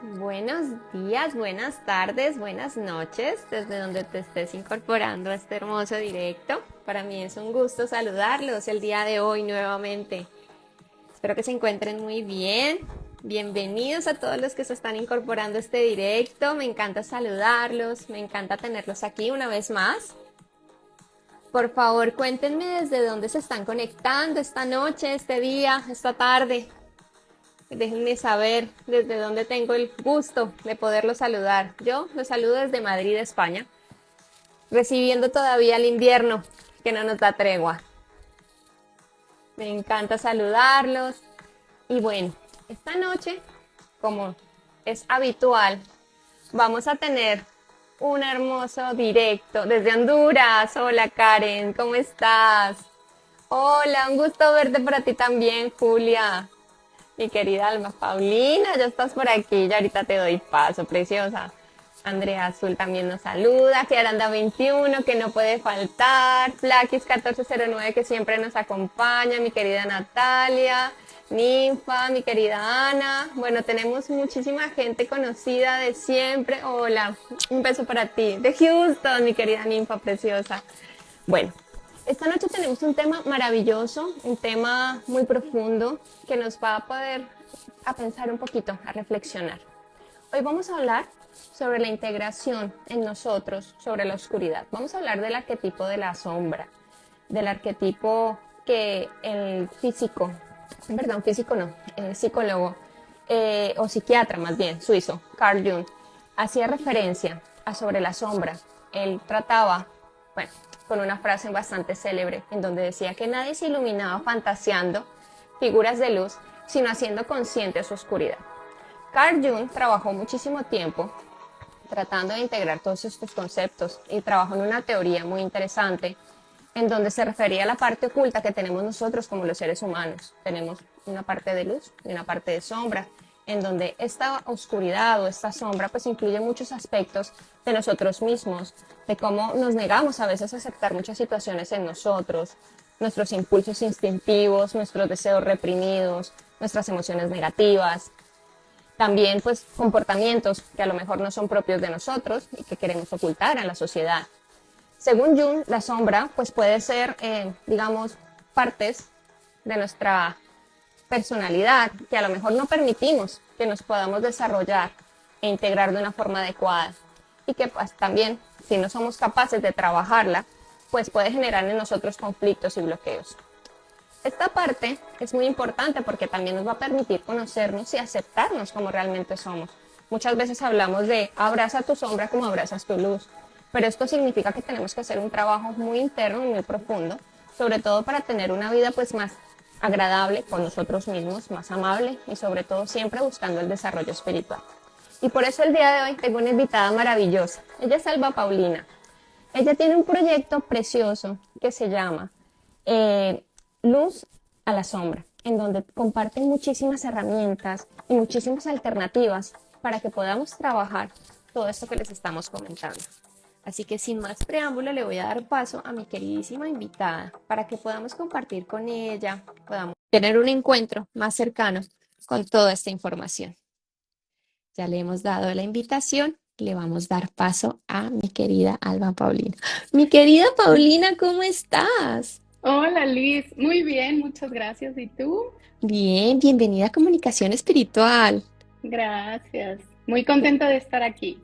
Buenos días, buenas tardes, buenas noches, desde donde te estés incorporando a este hermoso directo. Para mí es un gusto saludarlos el día de hoy nuevamente. Espero que se encuentren muy bien. Bienvenidos a todos los que se están incorporando a este directo. Me encanta saludarlos, me encanta tenerlos aquí una vez más. Por favor, cuéntenme desde dónde se están conectando esta noche, este día, esta tarde. Déjenme saber desde dónde tengo el gusto de poderlos saludar. Yo los saludo desde Madrid, España, recibiendo todavía el invierno que no nos da tregua. Me encanta saludarlos. Y bueno, esta noche, como es habitual, vamos a tener un hermoso directo desde Honduras. Hola Karen, ¿cómo estás? Hola, un gusto verte para ti también, Julia. Mi querida Alma Paulina, ya estás por aquí, ya ahorita te doy paso, preciosa. Andrea Azul también nos saluda, Kiaranda 21, que no puede faltar, Flaquis 1409, que siempre nos acompaña, mi querida Natalia, Ninfa, mi querida Ana. Bueno, tenemos muchísima gente conocida de siempre. Hola, un beso para ti. De Houston, mi querida Ninfa preciosa. Bueno, esta noche tenemos un tema maravilloso, un tema muy profundo que nos va a poder a pensar un poquito, a reflexionar. Hoy vamos a hablar sobre la integración en nosotros, sobre la oscuridad. Vamos a hablar del arquetipo de la sombra, del arquetipo que el físico no, el psicólogo o psiquiatra más bien, suizo, Carl Jung, hacía referencia a sobre la sombra. Él trataba, bueno, con una frase bastante célebre en donde decía que nadie se iluminaba fantaseando figuras de luz, sino haciendo consciente su oscuridad. Carl Jung trabajó muchísimo tiempo tratando de integrar todos estos conceptos y trabajó en una teoría muy interesante en donde se refería a la parte oculta que tenemos nosotros como los seres humanos. Tenemos una parte de luz y una parte de sombra, en donde esta oscuridad o esta sombra pues incluye muchos aspectos de nosotros mismos, de cómo nos negamos a veces a aceptar muchas situaciones en nosotros, nuestros impulsos instintivos, nuestros deseos reprimidos, nuestras emociones negativas, también pues comportamientos que a lo mejor no son propios de nosotros y que queremos ocultar a la sociedad. Según Jung, la sombra pues puede ser, digamos, partes de nuestra personalidad que a lo mejor no permitimos que nos podamos desarrollar e integrar de una forma adecuada y que pues también, si no somos capaces de trabajarla, pues puede generar en nosotros conflictos y bloqueos. Esta parte es muy importante porque también nos va a permitir conocernos y aceptarnos como realmente somos. Muchas veces hablamos de abraza tu sombra como abrazas tu luz, pero esto significa que tenemos que hacer un trabajo muy interno y muy profundo, sobre todo para tener una vida pues más agradable con nosotros mismos, más amable y sobre todo siempre buscando el desarrollo espiritual. Y por eso el día de hoy tengo una invitada maravillosa. Ella es Alba Paulina. Ella tiene un proyecto precioso que se llama Luz a la Sombra, en donde comparten muchísimas herramientas y muchísimas alternativas para que podamos trabajar todo esto que les estamos comentando. Así que sin más preámbulo le voy a dar paso a mi queridísima invitada para que podamos compartir con ella, podamos tener un encuentro más cercano con toda esta información. Ya le hemos dado la invitación, le vamos a dar paso a mi querida Alba Paulina. Mi querida Paulina, ¿cómo estás? Hola Liz, muy bien, muchas gracias. ¿Y tú? Bien, bienvenida a Comunicación Espiritual. Gracias. Muy contenta de estar aquí.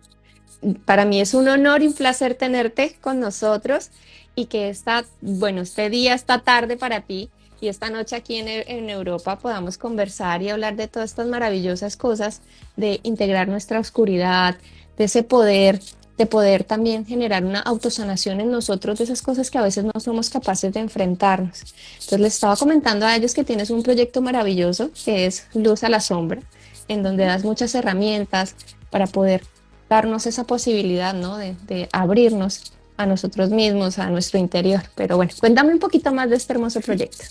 Para mí es un honor y un placer tenerte con nosotros y que este día, esta tarde para ti y esta noche aquí en Europa podamos conversar y hablar de todas estas maravillosas cosas, de integrar nuestra oscuridad, de ese poder, de poder también generar una autosanación en nosotros de esas cosas que a veces no somos capaces de enfrentarnos. Entonces les estaba comentando a ellos que tienes un proyecto maravilloso que es Luz a la Sombra, en donde das muchas herramientas para poder darnos esa posibilidad, ¿no? De abrirnos a nosotros mismos, a nuestro interior. Pero bueno, cuéntame un poquito más de este hermoso proyecto.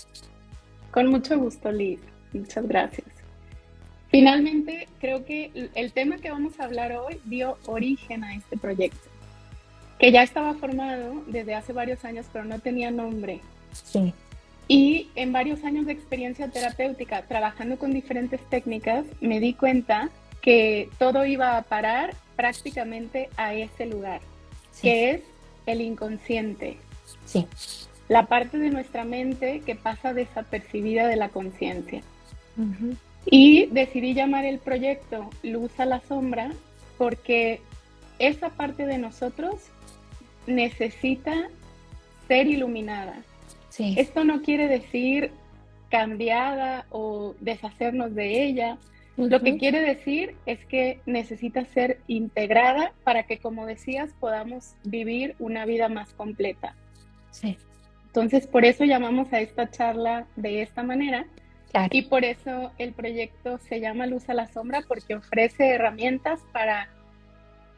Con mucho gusto, Liz. Muchas gracias. Finalmente, creo que el tema que vamos a hablar hoy dio origen a este proyecto, que ya estaba formado desde hace varios años, pero no tenía nombre. Sí. Y en varios años de experiencia terapéutica, trabajando con diferentes técnicas, me di cuenta que todo iba a parar prácticamente a ese lugar, Sí. que es el inconsciente, Sí. la parte de nuestra mente que pasa desapercibida de la conciencia. Ujú. Y decidí llamar el proyecto Luz a la Sombra porque esa parte de nosotros necesita ser iluminada. Sí. Esto no quiere decir cambiada o deshacernos de ella. Lo que Ujú. quiere decir es que necesita ser integrada para que, como decías, podamos vivir una vida más completa. Sí. Entonces, por eso llamamos a esta charla de esta manera. Claro. Y por eso el proyecto se llama Luz a la Sombra, porque ofrece herramientas para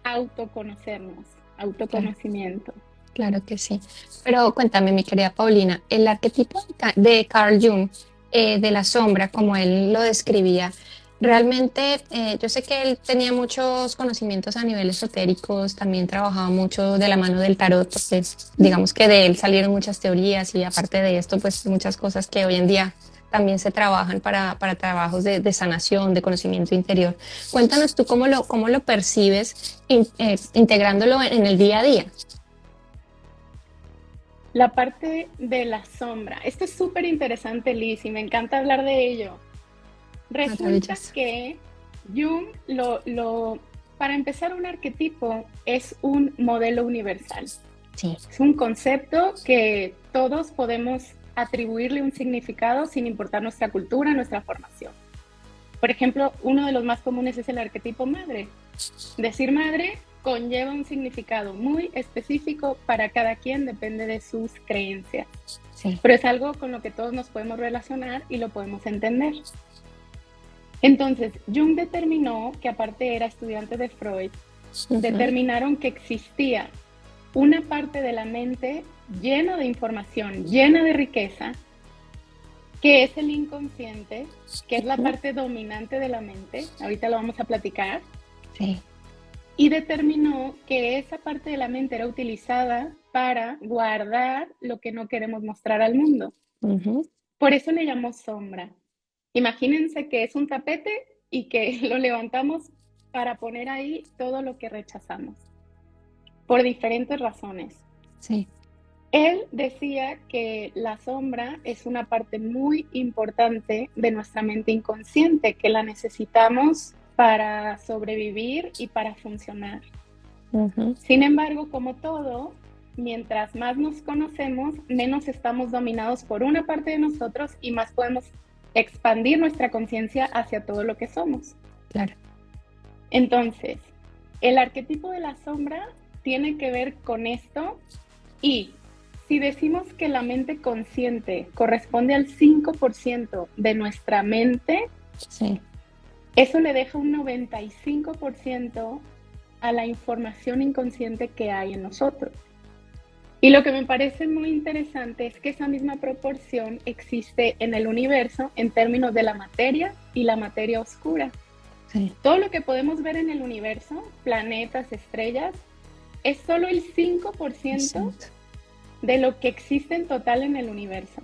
autoconocernos, autoconocimiento. Claro que sí. Pero cuéntame, mi querida Paulina, el arquetipo de Carl Jung, de la sombra, como él lo describía, realmente yo sé que él tenía muchos conocimientos a nivel esotéricos, también trabajaba mucho de la mano del tarot, porque digamos que de él salieron muchas teorías y aparte de esto, pues muchas cosas que hoy en día también se trabajan para trabajos de sanación, de conocimiento interior. Cuéntanos tú cómo lo percibes integrándolo en el día a día. La parte de la sombra. Esto es súper interesante, Liz, y me encanta hablar de ello. Resulta Maravilloso. que Jung, para empezar, un arquetipo es un modelo universal. Sí. Es un concepto que todos podemos atribuirle un significado sin importar nuestra cultura, nuestra formación. Por ejemplo, uno de los más comunes es el arquetipo madre. Decir madre conlleva un significado muy específico para cada quien, depende de sus creencias. Sí. Pero es algo con lo que todos nos podemos relacionar y lo podemos entender. Entonces, Jung determinó que, aparte era estudiante de Freud, determinaron que existía una parte de la mente llena de información, llena de riqueza, que es el inconsciente, que es la parte dominante de la mente. Ahorita lo vamos a platicar. Sí. Y determinó que esa parte de la mente era utilizada para guardar lo que no queremos mostrar al mundo. Por eso le llamó sombra. Imagínense que es un tapete y que lo levantamos para poner ahí todo lo que rechazamos, por diferentes razones. Sí. Él decía que la sombra es una parte muy importante de nuestra mente inconsciente, que la necesitamos para sobrevivir y para funcionar. Sin embargo, como todo, mientras más nos conocemos, menos estamos dominados por una parte de nosotros y más podemos expandir nuestra conciencia hacia todo lo que somos. Claro. Entonces, el arquetipo de la sombra tiene que ver con esto, y si decimos que la mente consciente corresponde al 5% de nuestra mente, Sí. eso le deja un 95% a la información inconsciente que hay en nosotros. Y lo que me parece muy interesante es que esa misma proporción existe en el universo en términos de la materia y la materia oscura. Sí. Todo lo que podemos ver en el universo, planetas, estrellas, es solo el 5% de lo que existe en total en el universo.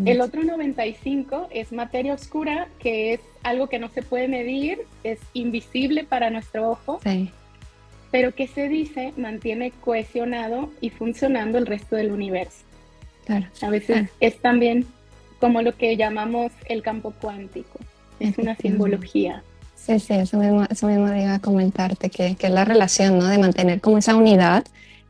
El otro 95% es materia oscura, que es algo que no se puede medir, es invisible para nuestro ojo, Sí. pero que se dice mantiene cohesionado y funcionando el resto del universo. Claro. A veces es también como lo que llamamos el campo cuántico, es una simbología. Sí, sí, eso mismo iba a comentarte, que es la relación, ¿no? De mantener como esa unidad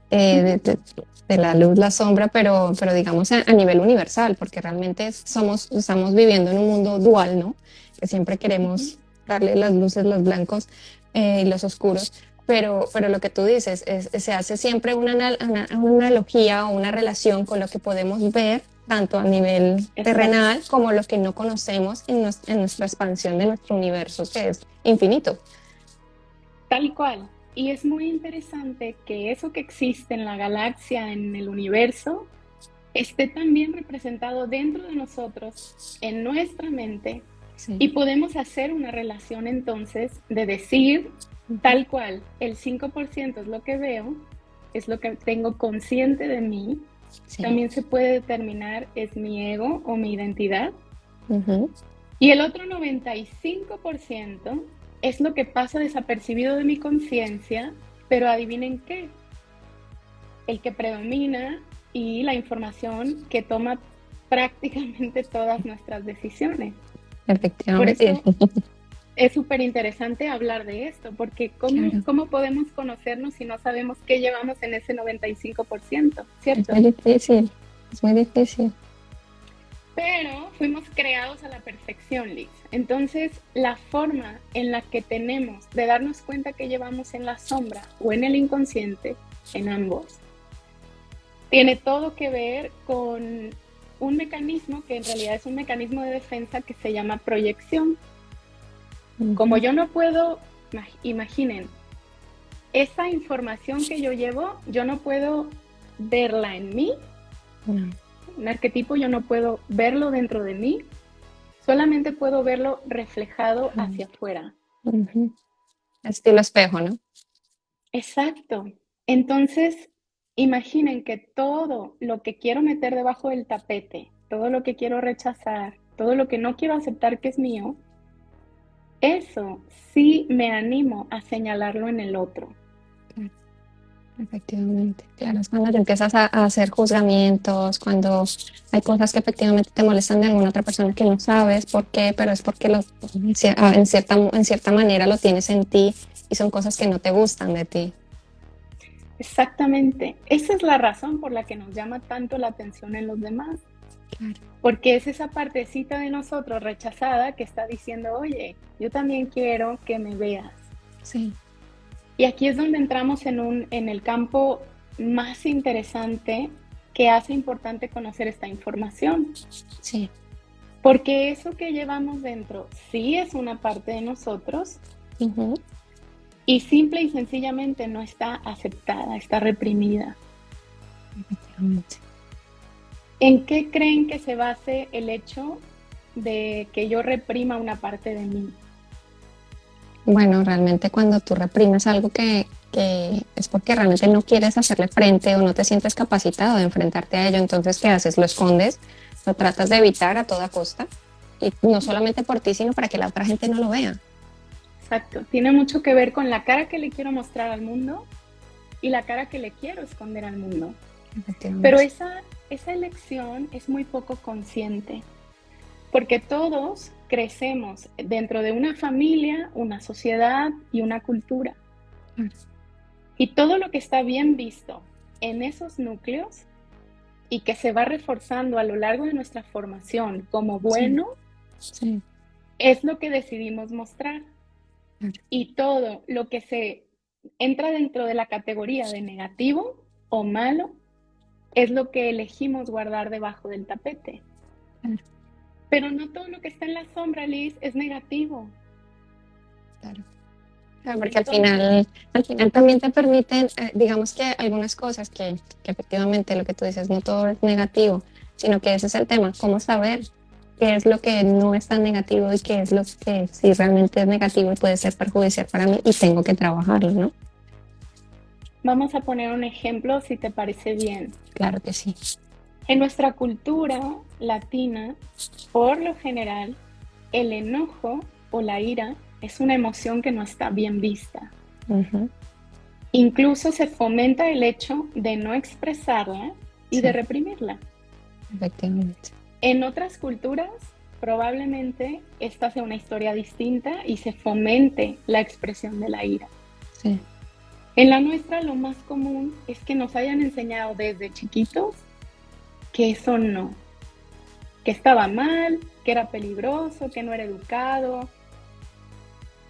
de la luz, la sombra, pero digamos a nivel universal, porque realmente estamos viviendo en un mundo dual, ¿no? Que siempre queremos darle las luces, los blancos y los oscuros, pero lo que tú dices, se hace siempre una analogía o una relación con lo que podemos ver, tanto a nivel terrenal como lo que no conocemos en nuestra expansión de nuestro universo, que es infinito. Tal cual. Y es muy interesante que eso que existe en la galaxia, en el universo, esté también representado dentro de nosotros, en nuestra mente, y podemos hacer una relación entonces de decir, tal cual, el 5% es lo que veo, es lo que tengo consciente de mí. También se puede determinar es mi ego o mi identidad. Y el otro 95% es lo que pasa desapercibido de mi conciencia, pero adivinen qué, el que predomina y la información que toma prácticamente todas nuestras decisiones. Por Efectivamente. eso es súper interesante hablar de esto, porque Claro. ¿cómo podemos conocernos si no sabemos qué llevamos en ese 95%, Es ¿cierto? muy difícil. Es muy difícil. Pero fuimos creados a la perfección, Liz. Entonces, la forma en la que tenemos de darnos cuenta que llevamos en la sombra o en el inconsciente, en ambos, tiene todo que ver con un mecanismo que en realidad es un mecanismo de defensa que se llama proyección. Como Ujú. yo no puedo, imaginen, esa información que yo llevo, yo no puedo verla en mí, No. un arquetipo, yo no puedo verlo dentro de mí, solamente puedo verlo reflejado hacia afuera. Ujú. Estilo espejo, ¿no? Exacto. Entonces, imaginen que todo lo que quiero meter debajo del tapete, todo lo que quiero rechazar, todo lo que no quiero aceptar que es mío, eso sí me animo a señalarlo en el otro. Claro, efectivamente. Claro, es cuando te empiezas a hacer juzgamientos, cuando hay cosas que efectivamente te molestan de alguna otra persona que no sabes por qué, pero es porque en cierta manera lo tienes en ti y son cosas que no te gustan de ti. Exactamente. Esa es la razón por la que nos llama tanto la atención en los demás. Claro. Porque es esa partecita de nosotros rechazada que está diciendo, oye, yo también quiero que me veas. Sí, Y aquí es donde entramos en el campo más interesante que hace importante conocer esta información. sí. Porque eso que llevamos dentro sí es una parte de nosotros Ujú. y simple y sencillamente no está aceptada, está reprimida. Efectivamente. ¿En qué creen que se base el hecho de que yo reprima una parte de mí? Bueno, realmente cuando tú reprimes algo que es porque realmente no quieres hacerle frente o no te sientes capacitado de enfrentarte a ello, entonces ¿qué haces? Lo escondes, lo tratas de evitar a toda costa y no solamente por ti, sino para que la otra gente no lo vea. Exacto, tiene mucho que ver con la cara que le quiero mostrar al mundo y la cara que le quiero esconder al mundo. Pero Efectivamente. esa elección es muy poco consciente, porque todos crecemos dentro de una familia, una sociedad y una cultura. Claro. Y todo lo que está bien visto en esos núcleos y que se va reforzando a lo largo de nuestra formación como Sí, bueno, sí, es lo que decidimos mostrar. claro, Y todo lo que se entra dentro de la categoría de negativo o malo es lo que elegimos guardar debajo del tapete. claro, Pero no todo lo que está en la sombra, Liz, es negativo. claro. Claro, porque Entonces, al final también te permiten, digamos que algunas cosas que efectivamente lo que tú dices, no todo es negativo, sino que ese es el tema, cómo saber qué es lo que no es tan negativo y qué es lo que sí realmente es negativo y puede ser perjudicial para mí y tengo que trabajarlo, ¿no? vamos a poner un ejemplo si te parece bien. Claro que sí. En nuestra cultura latina, por lo general, el enojo o la ira es una emoción que no está bien vista. Ujú. Incluso se fomenta el hecho de no expresarla y de Sí, reprimirla. efectivamente. En otras culturas, probablemente esta sea una historia distinta y se fomente la expresión de la ira. Sí, En la nuestra, lo más común es que nos hayan enseñado desde chiquitos que eso no, que estaba mal, que era peligroso, que no era educado,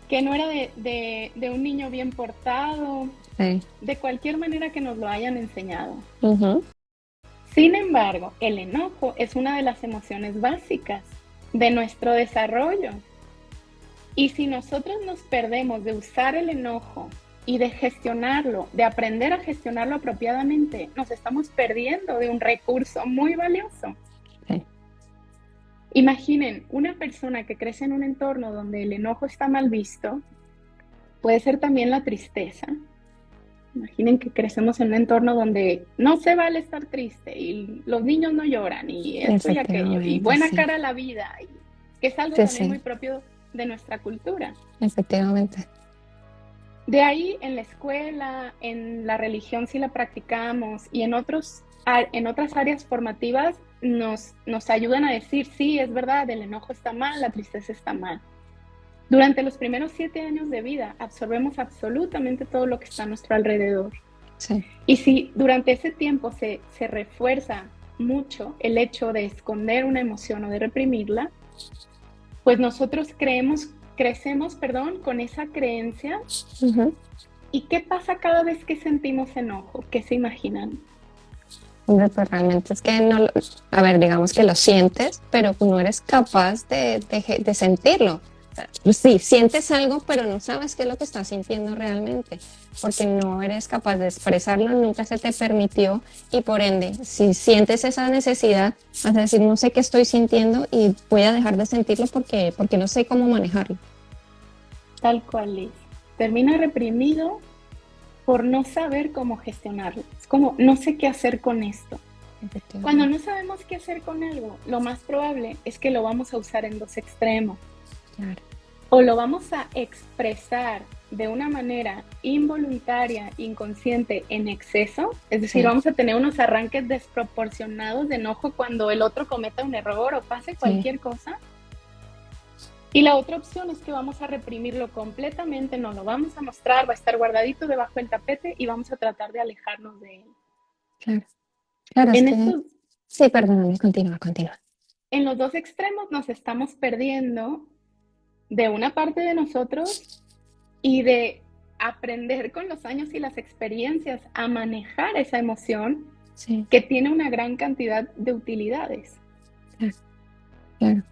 que no era de un niño bien portado, sí. de cualquier manera que nos lo hayan enseñado. Ujú. Sin embargo, el enojo es una de las emociones básicas de nuestro desarrollo. Y si nosotros nos perdemos de usar el enojo y de gestionarlo, de aprender a gestionarlo apropiadamente, nos estamos perdiendo de un recurso muy valioso. Sí, Imaginen, una persona que crece en un entorno donde el enojo está mal visto, puede ser también la tristeza. Imaginen que crecemos en un entorno donde no se vale estar triste y los niños no lloran y esto y aquello y efectivamente, buena sí. cara a la vida, y que es algo Sí, también muy sí, propio de nuestra cultura. Efectivamente. De ahí en la escuela, en la religión si la practicamos y en otras áreas formativas nos ayudan a decir, sí, es verdad, el enojo está mal, la tristeza está mal. Durante los primeros 7 años de vida absorbemos absolutamente todo lo que está a nuestro alrededor. Sí. Y si durante ese tiempo se refuerza mucho el hecho de esconder una emoción o de reprimirla, pues nosotros crecemos con esa creencia. Uh-huh. ¿Y qué pasa cada vez que sentimos enojo? ¿Qué se imaginan? Hombre, pues realmente es que no, a ver, digamos que lo sientes, pero no eres capaz de sentirlo. Sí, sientes algo, pero no sabes qué es lo que estás sintiendo realmente, porque no eres capaz de expresarlo, nunca se te permitió y por ende, si sientes esa necesidad, vas a decir, no sé qué estoy sintiendo y voy a dejar de sentirlo porque no sé cómo manejarlo. Tal cual es. Termina reprimido por no saber cómo gestionarlo. Es como, no sé qué hacer con esto. Cuando no sabemos qué hacer con algo, lo más probable es que lo vamos a usar en 2 extremos. Claro. O lo vamos a expresar de una manera involuntaria, inconsciente, en exceso. Es decir, Sí. vamos a tener unos arranques desproporcionados de enojo cuando el otro cometa un error o pase cualquier cosa. Y la otra opción es que vamos a reprimirlo completamente, no lo vamos a mostrar, va a estar guardadito debajo del tapete y vamos a tratar de alejarnos de él. Claro, claro, es En que... estos, Sí, perdóname, continúa. en los 2 extremos nos estamos perdiendo de una parte de nosotros y de aprender con los años y las experiencias a manejar esa emoción que tiene una gran cantidad de utilidades. Claro.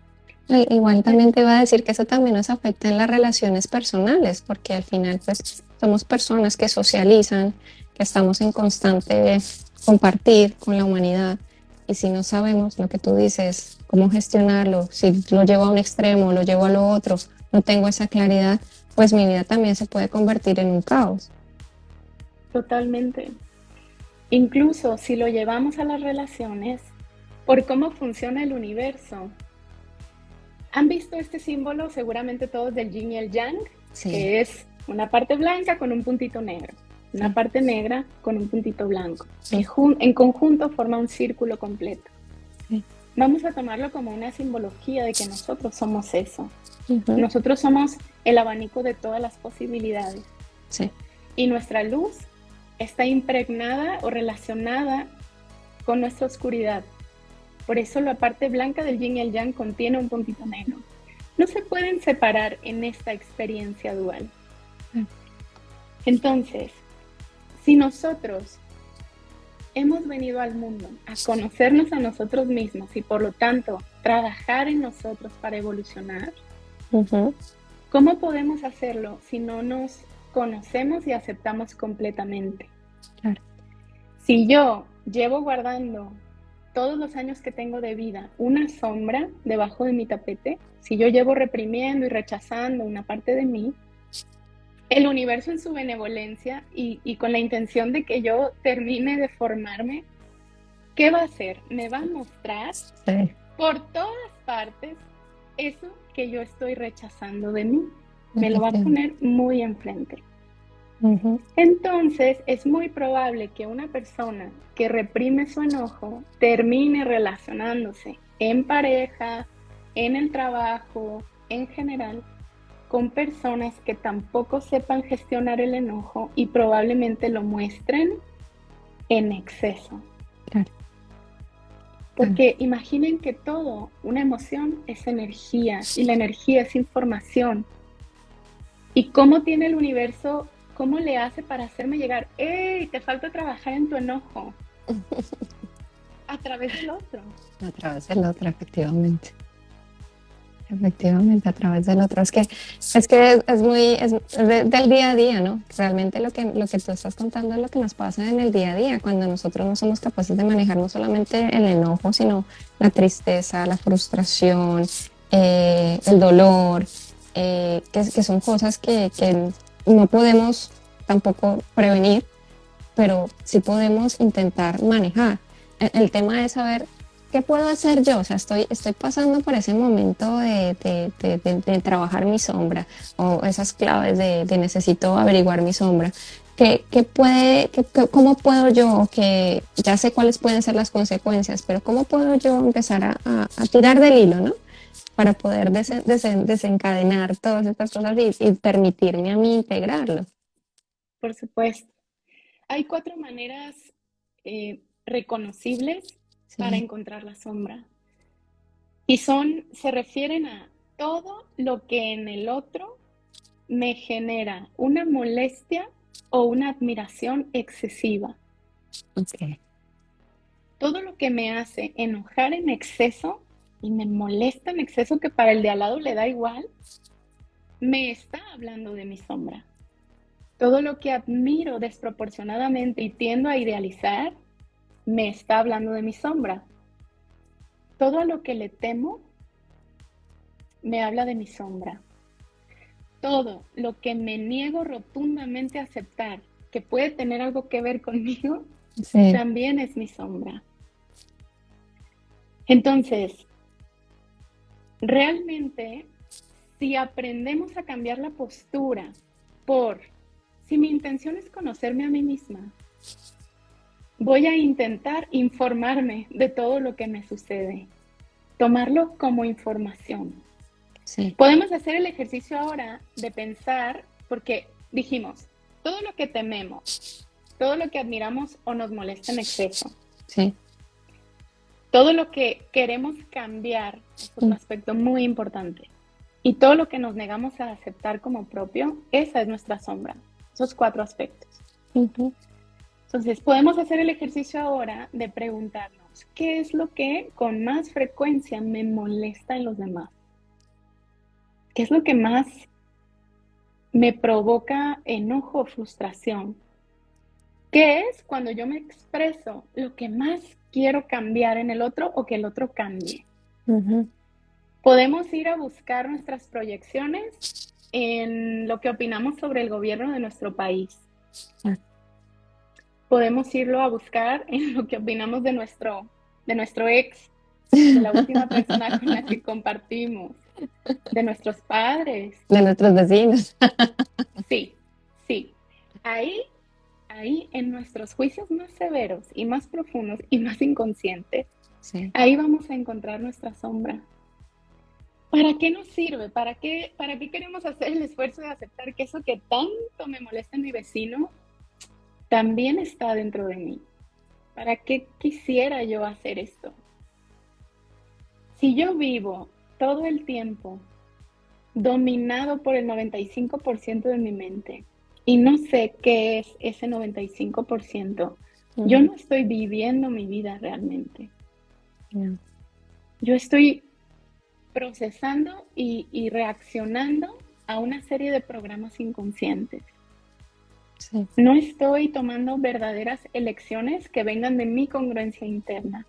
Igual también te iba a decir que eso también nos afecta en las relaciones personales, porque al final pues somos personas que socializan, que estamos en constante compartir con la humanidad y si no sabemos lo que tú dices, cómo gestionarlo, si lo llevo a un extremo, lo llevo a lo otro, no tengo esa claridad, pues mi vida también se puede convertir en un caos. Totalmente. Incluso si lo llevamos a las relaciones, por cómo funciona el universo. ¿Han visto este símbolo seguramente todos del yin y el yang? Sí. Que es una parte blanca con un puntito negro, una parte negra con un puntito blanco. Sí. En conjunto forma un círculo completo. Sí. Vamos a tomarlo como una simbología de que nosotros somos eso. Uh-huh. Nosotros somos el abanico de todas las posibilidades. Sí. Y nuestra luz está impregnada o relacionada con nuestra oscuridad. Por eso la parte blanca del yin y el yang contiene un puntito negro. No se pueden separar en esta experiencia dual. Entonces, si nosotros hemos venido al mundo a conocernos a nosotros mismos y por lo tanto trabajar en nosotros para evolucionar, uh-huh. ¿Cómo podemos hacerlo si no nos conocemos y aceptamos completamente? Claro. Si yo llevo guardando todos los años que tengo de vida una sombra debajo de mi tapete, si yo llevo reprimiendo y rechazando una parte de mí, el universo en su benevolencia y con la intención de que yo termine de formarme, ¿qué va a hacer? Me va a mostrar por todas partes eso que yo estoy rechazando de mí. Me lo va a poner muy enfrente. Uh-huh. Entonces, es muy probable que una persona que reprime su enojo termine relacionándose en pareja, en el trabajo, en general, con personas que tampoco sepan gestionar el enojo y probablemente lo muestren en exceso. Claro. Porque imaginen que una emoción es energía y la energía es información. ¿Y cómo tiene el universo? ¿Cómo le hace para hacerme llegar? ¡Ey! Te falta trabajar en tu enojo. A través del otro. A través del otro, efectivamente. Efectivamente, a través del otro. Es que es del día a día, ¿no? Realmente lo que tú estás contando es lo que nos pasa en el día a día, cuando nosotros no somos capaces de manejar no solamente el enojo, sino la tristeza, la frustración, el dolor, que son cosas que no podemos tampoco prevenir, pero sí podemos intentar manejar. El tema es saber ¿qué puedo hacer yo? O sea, estoy pasando por ese momento de trabajar mi sombra o esas claves de necesito averiguar mi sombra. ¿Cómo puedo yo, que ya sé cuáles pueden ser las consecuencias, pero cómo puedo yo empezar a tirar del hilo, ¿no? Para poder desencadenar todas estas cosas y permitirme a mí integrarlo. Por supuesto. Hay 4 maneras reconocibles para Sí, encontrar la sombra. Y se refieren a todo lo que en el otro me genera una molestia o una admiración excesiva. ok. Todo lo que me hace enojar en exceso y me molesta en exceso que para el de al lado le da igual, me está hablando de mi sombra. Todo lo que admiro desproporcionadamente y tiendo a idealizar, me está hablando de mi sombra. Todo a lo que le temo, me habla de mi sombra. Todo lo que me niego rotundamente a aceptar que puede tener algo que ver conmigo, Sí, también es mi sombra. Entonces, realmente, si aprendemos a cambiar la postura si mi intención es conocerme a mí misma, voy a intentar informarme de todo lo que me sucede, tomarlo como información. sí, Podemos hacer el ejercicio ahora de pensar, porque dijimos, todo lo que tememos, todo lo que admiramos o nos molesta en exceso, sí. todo lo que queremos cambiar, es otro aspecto muy importante, y todo lo que nos negamos a aceptar como propio, esa es nuestra sombra, esos 4 aspectos. Ujú. Entonces, podemos hacer el ejercicio ahora de preguntarnos, ¿qué es lo que con más frecuencia me molesta en los demás? ¿Qué es lo que más me provoca enojo o frustración? ¿Qué es cuando yo me expreso lo que más quiero cambiar en el otro o que el otro cambie? Ujú. Podemos ir a buscar nuestras proyecciones en lo que opinamos sobre el gobierno de nuestro país. Ah, Podemos irlo a buscar en lo que opinamos de nuestro ex, de la última persona con la que compartimos, de nuestros padres. de nuestros vecinos. Sí, sí. Ahí, ahí en nuestros juicios más severos y más profundos y más inconscientes, Sí. ahí vamos a encontrar nuestra sombra. ¿Para qué nos sirve? ¿Para qué queremos hacer el esfuerzo de aceptar que eso que tanto me molesta en mi vecino también está dentro de mí? ¿Para qué quisiera yo hacer esto? Si yo vivo todo el tiempo dominado por el 95% de mi mente y no sé qué es ese 95%, yo Ujú. no estoy viviendo mi vida realmente. Ya. Yo estoy procesando y reaccionando a una serie de programas inconscientes. Sí. No estoy tomando verdaderas elecciones que vengan de mi congruencia interna.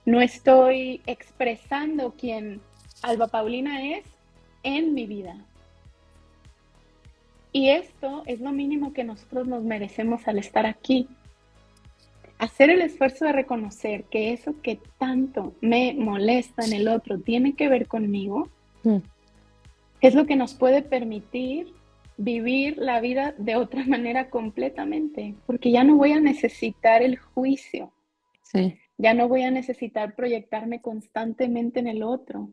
No estoy expresando quién Alba Paulina es en mi vida. Y esto es lo mínimo que nosotros nos merecemos al estar aquí. Hacer el esfuerzo de reconocer que eso que tanto me molesta en el otro tiene que ver conmigo, Mm. es lo que nos puede permitir vivir la vida de otra manera completamente, porque ya no voy a necesitar el juicio, Sí. ya no voy a necesitar proyectarme constantemente en el otro,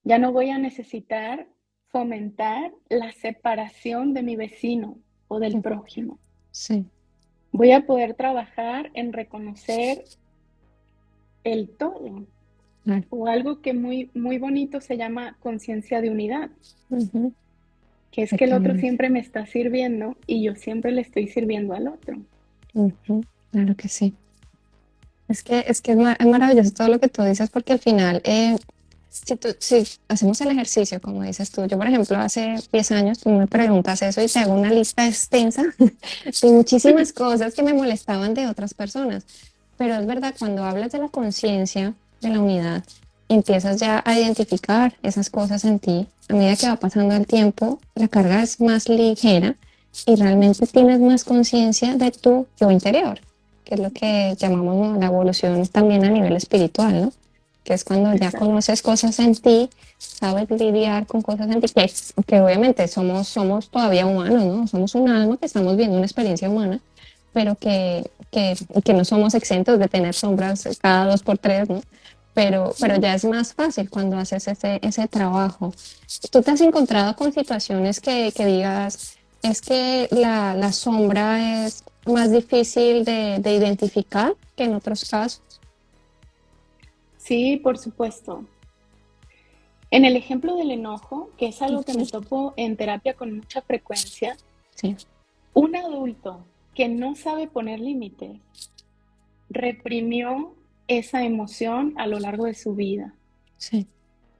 ya no voy a necesitar fomentar la separación de mi vecino o del Sí. prójimo. Sí. Voy a poder trabajar en reconocer el todo, Claro. o algo que muy, muy bonito se llama conciencia de unidad, Ujú. que es que el otro Efectivamente. siempre me está sirviendo y yo siempre le estoy sirviendo al otro. Ujú. Claro que sí. Es maravilloso todo lo que tú dices porque al final, si hacemos el ejercicio, como dices tú, yo por ejemplo hace 10 años tú me preguntas eso y te hago una lista extensa de muchísimas cosas que me molestaban de otras personas. Pero es verdad, cuando hablas de la conciencia, de la unidad, empiezas ya a identificar esas cosas en ti. A medida que va pasando el tiempo, la carga es más ligera y realmente tienes más conciencia de tu yo interior, que es lo que llamamos, ¿no?, la evolución también a nivel espiritual, ¿no? Que es cuando ya Exacto. conoces cosas en ti, sabes lidiar con cosas en ti, que obviamente somos todavía humanos, ¿no? Somos un alma que estamos viviendo una experiencia humana, pero que no somos exentos de tener sombras cada dos por tres, ¿no? Pero ya es más fácil cuando haces ese trabajo. ¿Tú te has encontrado con situaciones que digas, es que la sombra es más difícil de identificar que en otros casos? Sí, por supuesto. En el ejemplo del enojo, que es algo que me topo en terapia con mucha frecuencia, Sí, un adulto que no sabe poner límites reprimió esa emoción a lo largo de su vida, sí,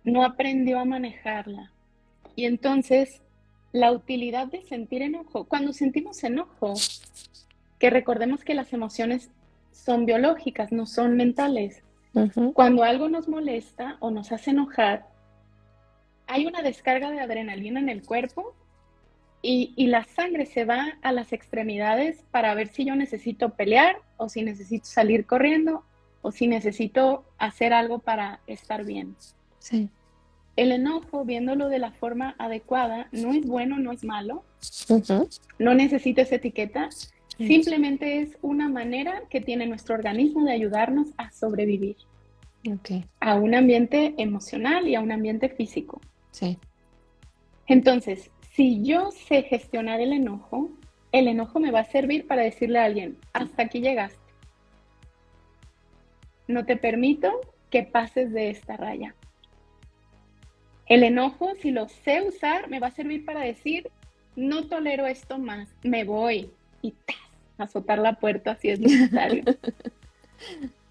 no aprendió a manejarla. Y entonces, la utilidad de sentir enojo, cuando sentimos enojo, que recordemos que las emociones son biológicas, no son mentales. ujú, Cuando algo nos molesta o nos hace enojar, hay una descarga de adrenalina en el cuerpo y la sangre se va a las extremidades para ver si yo necesito pelear o si necesito salir corriendo o si necesito hacer algo para estar bien. sí, El enojo, viéndolo de la forma adecuada, no es bueno, no es malo, ujú, no necesita esa etiqueta, sí, simplemente es una manera que tiene nuestro organismo de ayudarnos a sobrevivir ok, a un ambiente emocional y a un ambiente físico. sí, Entonces, si yo sé gestionar el enojo me va a servir para decirle a alguien, hasta aquí llegaste, no te permito que pases de esta raya. El enojo, si lo sé usar, me va a servir para decir, no tolero esto más, me voy y ¡tas!, azotar la puerta si es necesario.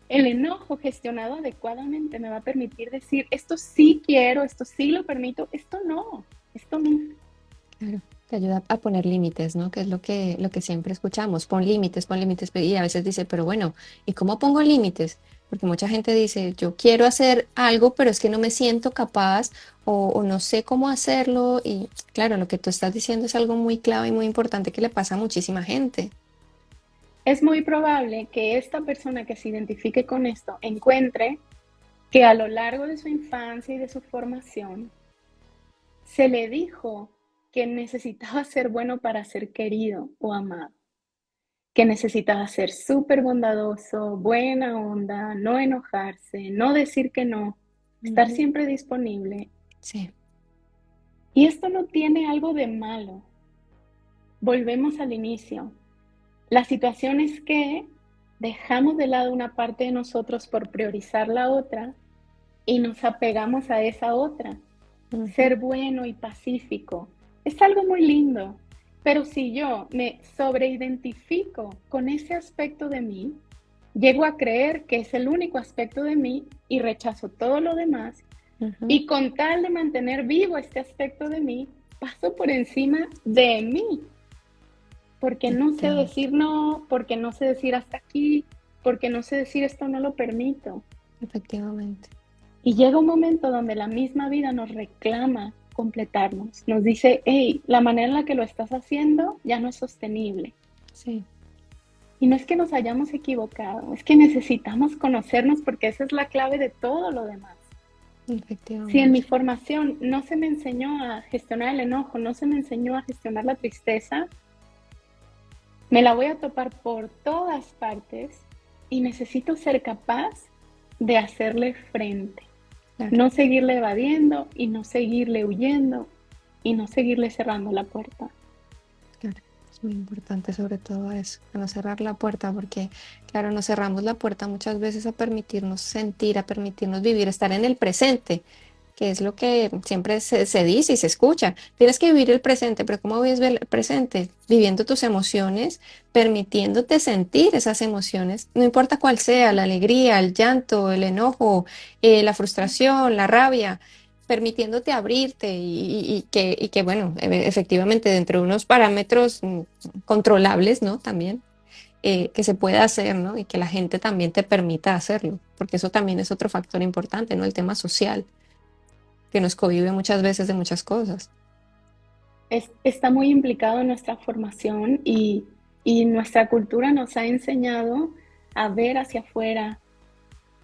El enojo gestionado adecuadamente me va a permitir decir, esto sí quiero, esto sí lo permito, esto no, esto no. claro. Te ayuda a poner límites, ¿no? Que es lo que siempre escuchamos, pon límites, y a veces dice, pero bueno, ¿y cómo pongo límites? Porque mucha gente dice, yo quiero hacer algo, pero es que no me siento capaz o no sé cómo hacerlo. Y claro, lo que tú estás diciendo es algo muy clave y muy importante que le pasa a muchísima gente. Es muy probable que esta persona que se identifique con esto encuentre que a lo largo de su infancia y de su formación se le dijo que necesitaba ser bueno para ser querido o amado, que necesitaba ser súper bondadoso, buena onda, no enojarse, no decir que no, estar Ujú, siempre disponible. sí, Y esto no tiene algo de malo. Volvemos al inicio. La situación es que dejamos de lado una parte de nosotros por priorizar la otra y nos apegamos a esa otra. ujú, Ser bueno y pacífico es algo muy lindo, pero si yo me sobreidentifico con ese aspecto de mí, llego a creer que es el único aspecto de mí y rechazo todo lo demás, ujú, y con tal de mantener vivo este aspecto de mí, paso por encima de mí, porque no sé efectivamente, decir no, porque no sé decir hasta aquí, porque no sé decir esto no lo permito. efectivamente, Y llega un momento donde la misma vida nos reclama completarnos, nos dice, hey, la manera en la que lo estás haciendo ya no es sostenible. sí, Y no es que nos hayamos equivocado, es que necesitamos conocernos porque esa es la clave de todo lo demás. Si en mi efectivamente, formación no se me enseñó a gestionar el enojo, no se me enseñó a gestionar la tristeza, me la voy a topar por todas partes y necesito ser capaz de hacerle frente. claro. No seguirle evadiendo y no seguirle huyendo y no seguirle cerrando la puerta. Claro, es muy importante sobre todo eso, a no cerrar la puerta, porque claro, nos cerramos la puerta muchas veces a permitirnos sentir, a permitirnos vivir, estar en el presente, que es lo que siempre se dice y se escucha. Tienes que vivir el presente, pero ¿cómo vives el presente? Viviendo tus emociones, permitiéndote sentir esas emociones, no importa cuál sea, la alegría, el llanto, el enojo, la frustración, la rabia, permitiéndote abrirte y que, bueno, efectivamente dentro de unos parámetros controlables, ¿no? También, que se pueda hacer, ¿no? Y que la gente también te permita hacerlo, porque eso también es otro factor importante, ¿no? El tema social, que nos cohíbe muchas veces de muchas cosas. Está muy implicado en nuestra formación y nuestra cultura nos ha enseñado a ver hacia afuera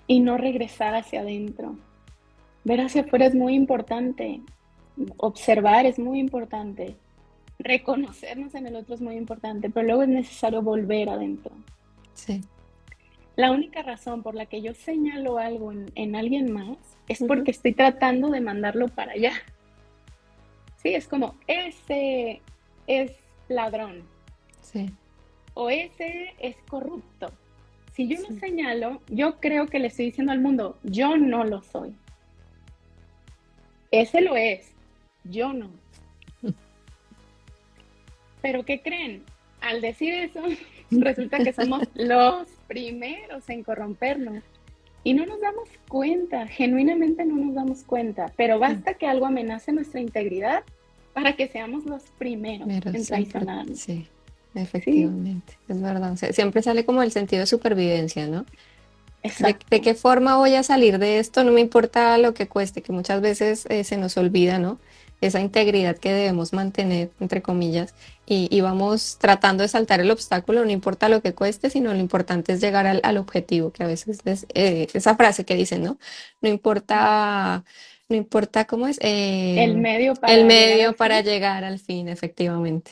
y no regresar hacia adentro. Ver hacia afuera es muy importante, observar es muy importante, reconocernos en el otro es muy importante, pero luego es necesario volver adentro. Sí. La única razón por la que yo señalo algo en alguien más es porque estoy tratando de mandarlo para allá. Sí, es como, ese es ladrón. Sí. O ese es corrupto. Si yo lo señalo, yo creo que le estoy diciendo al mundo, yo no lo soy. Ese lo es, yo no. Pero ¿qué creen? Al decir eso, resulta que somos los primeros en corrompernos. Y no nos damos cuenta, genuinamente no nos damos cuenta, pero basta que algo amenace nuestra integridad para que seamos los primeros en traicionarnos. Sí, efectivamente, ¿sí? Es verdad. O sea, siempre sale como el sentido de supervivencia, ¿no? ¿De qué forma voy a salir de esto? No me importa lo que cueste, que muchas veces se nos olvida, ¿no? Esa integridad que debemos mantener, entre comillas, y vamos tratando de saltar el obstáculo, no importa lo que cueste, sino lo importante es llegar al objetivo, que a veces es esa frase que dicen, ¿no? No importa cómo es, el medio para llegar al fin, efectivamente.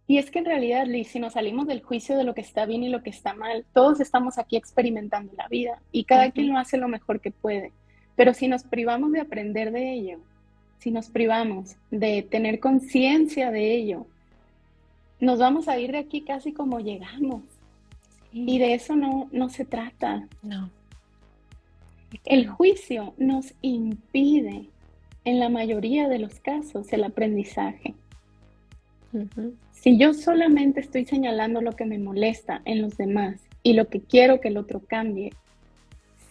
Y es que en realidad, Liz, si nos salimos del juicio de lo que está bien y lo que está mal, todos estamos aquí experimentando la vida y cada quien lo hace lo mejor que puede. Pero si nos privamos de aprender de ello, si nos privamos de tener conciencia de ello, nos vamos a ir de aquí casi como llegamos. Y de eso no se trata. No. El juicio nos impide, en la mayoría de los casos, el aprendizaje. Si yo solamente estoy señalando lo que me molesta en los demás y lo que quiero que el otro cambie,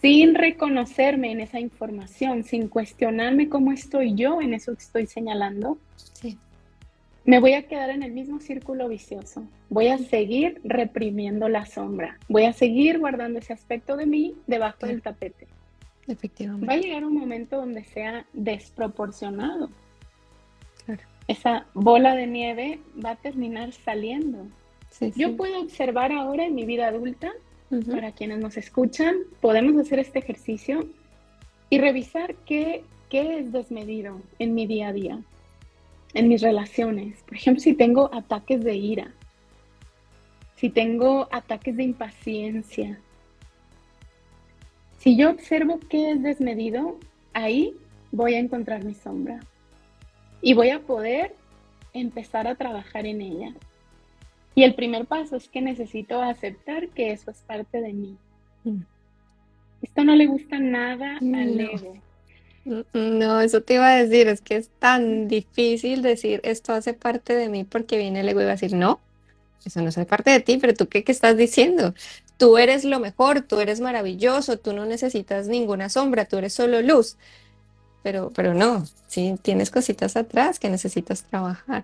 sin reconocerme en esa información, sin cuestionarme cómo estoy yo en eso que estoy señalando, me voy a quedar en el mismo círculo vicioso. Voy a seguir reprimiendo la sombra. Voy a seguir guardando ese aspecto de mí debajo del tapete. Efectivamente. Va a llegar un momento donde sea desproporcionado. Claro. Esa bola de nieve va a terminar saliendo. Yo puedo observar ahora en mi vida adulta, para quienes nos escuchan, podemos hacer este ejercicio y revisar qué es desmedido en mi día a día, en mis relaciones. Por ejemplo, si tengo ataques de ira, si tengo ataques de impaciencia. Si yo observo qué es desmedido, ahí voy a encontrar mi sombra y voy a poder empezar a trabajar en ella. Y el primer paso es que necesito aceptar que eso es parte de mí. Esto no le gusta nada al ego. No, eso te iba a decir, es que es tan difícil decir esto hace parte de mí porque viene el ego y va a decir, no, eso no hace parte de ti, pero tú qué estás diciendo. Tú eres lo mejor, tú eres maravilloso, tú no necesitas ninguna sombra, tú eres solo luz. Pero no, sí, tienes cositas atrás que necesitas trabajar.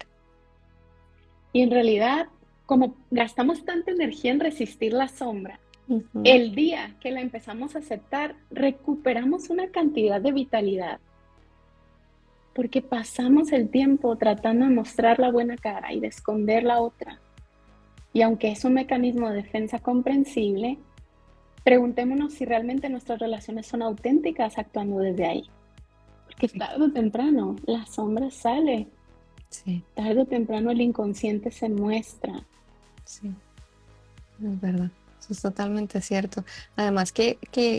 Y en realidad, como gastamos tanta energía en resistir la sombra, el día que la empezamos a aceptar, recuperamos una cantidad de vitalidad. Porque pasamos el tiempo tratando de mostrar la buena cara y de esconder la otra. Y aunque es un mecanismo de defensa comprensible, preguntémonos si realmente nuestras relaciones son auténticas actuando desde ahí. Porque tarde o temprano la sombra sale. Sí. Tarde o temprano el inconsciente se muestra. Sí, es verdad. Eso es totalmente cierto. Además que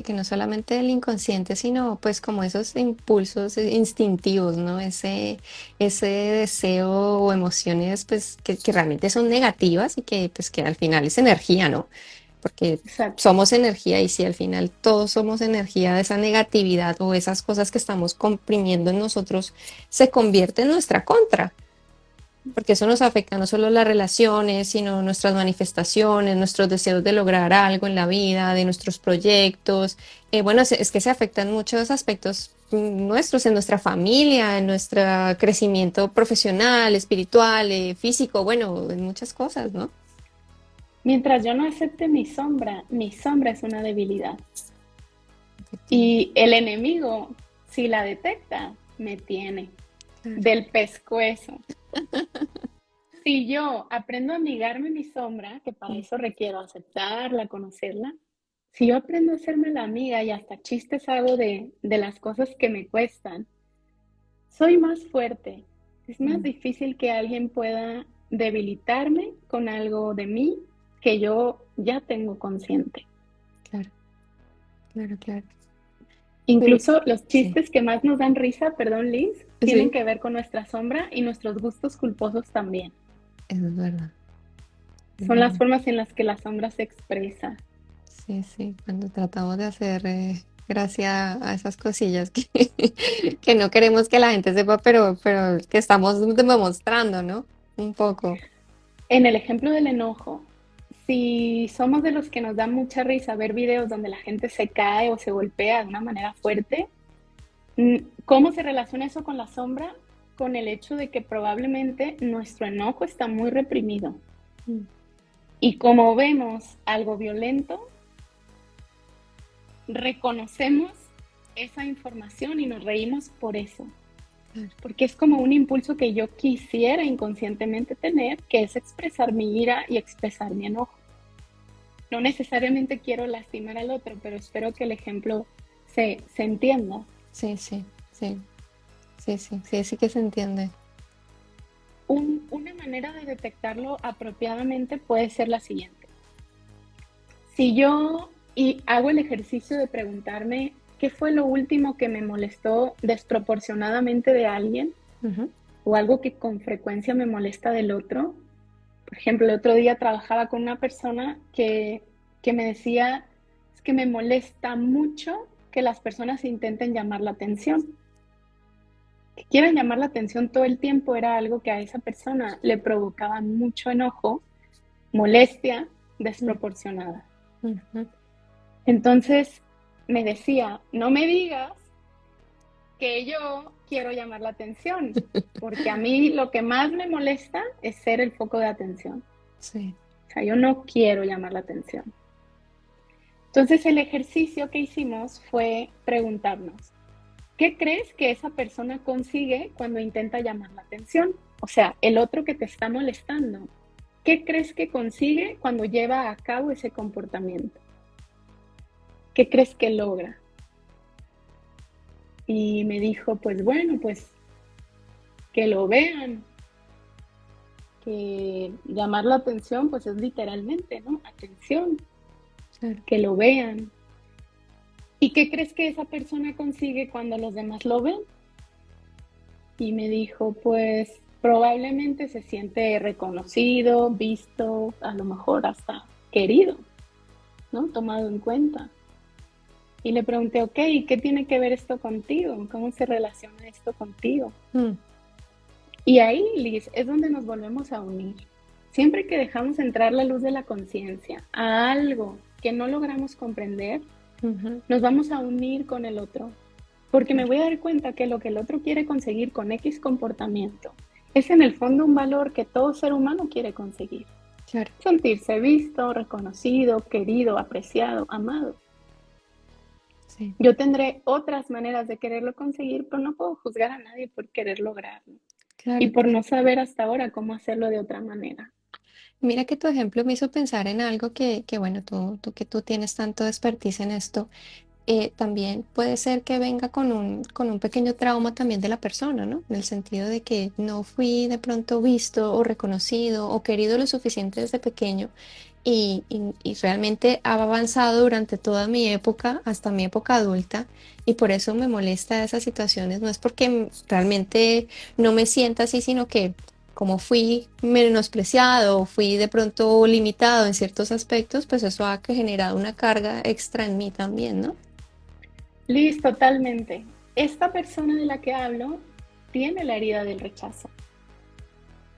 no solamente el inconsciente, sino pues como esos impulsos instintivos, ¿no? Ese deseo o emociones pues que realmente son negativas y que pues que al final es energía, ¿no? Porque Exacto. somos energía y si al final todos somos energía, de esa negatividad o esas cosas que estamos comprimiendo en nosotros se convierte en nuestra contra. Porque eso nos afecta no solo las relaciones, sino nuestras manifestaciones, nuestros deseos de lograr algo en la vida, de nuestros proyectos. Bueno, es que se afectan muchos aspectos nuestros, en nuestra familia, en nuestro crecimiento profesional, espiritual, físico, bueno, en muchas cosas, ¿no? Mientras yo no acepte mi sombra es una debilidad. Y el enemigo, si la detecta, me tiene del pescuezo. Si yo aprendo a amigarme mi sombra, que para eso requiero aceptarla, conocerla, si yo aprendo a hacerme la amiga y hasta chistes hago de las cosas que me cuestan, soy más fuerte. Es más Mm, difícil que alguien pueda debilitarme con algo de mí que yo ya tengo consciente. claro, claro, claro. Sí, Incluso los sí, chistes que más nos dan risa, perdón Liz, tienen sí, que ver con nuestra sombra y nuestros gustos culposos también. eso es verdad. Es Son las verdad. formas en las que la sombra se expresa. Sí, sí, cuando tratamos de hacer gracia a esas cosillas que, que no queremos que la gente sepa, pero que estamos demostrando, ¿no? Un poco. En el ejemplo del enojo, si somos de los que nos da mucha risa ver videos donde la gente se cae o se golpea de una manera fuerte, ¿cómo se relaciona eso con la sombra? Con el hecho de que probablemente nuestro enojo está muy reprimido. Mm, Y como vemos algo violento, reconocemos esa información y nos reímos por eso. claro. Porque es como un impulso que yo quisiera inconscientemente tener, que es expresar mi ira y expresar mi enojo. No necesariamente quiero lastimar al otro, pero espero que el ejemplo se entienda. Sí, sí, sí, sí, sí, sí, sí que se entiende. Una manera de detectarlo apropiadamente puede ser la siguiente. Si yo hago el ejercicio de preguntarme qué fue lo último que me molestó desproporcionadamente de alguien Ujú, o algo que con frecuencia me molesta del otro. Por ejemplo, el otro día trabajaba con una persona que me decía, es que me molesta mucho que las personas intenten llamar la atención. Que quieran llamar la atención todo el tiempo era algo que a esa persona le provocaba mucho enojo, molestia mm, desproporcionada. ujú, Entonces me decía, no me digas que yo quiero llamar la atención, porque a mí lo que más me molesta es ser el foco de atención. sí, O sea, yo no quiero llamar la atención. Entonces el ejercicio que hicimos fue preguntarnos, ¿qué crees que esa persona consigue cuando intenta llamar la atención? O sea, el otro que te está molestando, ¿qué crees que consigue cuando lleva a cabo ese comportamiento? ¿Qué crees que logra? Y me dijo, pues bueno, pues que lo vean, que llamar la atención, pues es literalmente, ¿no? Atención, claro. que lo vean. ¿Y qué crees que esa persona consigue cuando los demás lo ven? Y me dijo, pues probablemente se siente reconocido, visto, a lo mejor hasta querido, ¿no? Tomado en cuenta. Y le pregunté, ok, ¿qué tiene que ver esto contigo? ¿Cómo se relaciona esto contigo? Mm, Y ahí, Liz, es donde nos volvemos a unir. Siempre que dejamos entrar la luz de la conciencia a algo que no logramos comprender, ujú, nos vamos a unir con el otro. Porque me claro, voy a dar cuenta que lo que el otro quiere conseguir con X comportamiento es en el fondo un valor que todo ser humano quiere conseguir. claro. Sentirse visto, reconocido, querido, apreciado, amado. Sí, Yo tendré otras maneras de quererlo conseguir, pero no puedo juzgar a nadie por querer lograrlo y claro, por claro. no saber hasta ahora cómo hacerlo de otra manera. Mira que tu ejemplo me hizo pensar en algo que bueno, tú que tú tienes tanto expertise en esto, también puede ser que venga con un pequeño trauma también de la persona, ¿no? En el sentido de que no fui de pronto visto o reconocido o querido lo suficiente desde pequeño y realmente ha avanzado durante toda mi época, hasta mi época adulta, y por eso me molesta esas situaciones. No es porque realmente no me sienta así, sino que como fui menospreciado, fui de pronto limitado en ciertos aspectos, pues eso ha generado una carga extra en mí también, ¿no? Liz, totalmente. Esta persona de la que hablo tiene la herida del rechazo,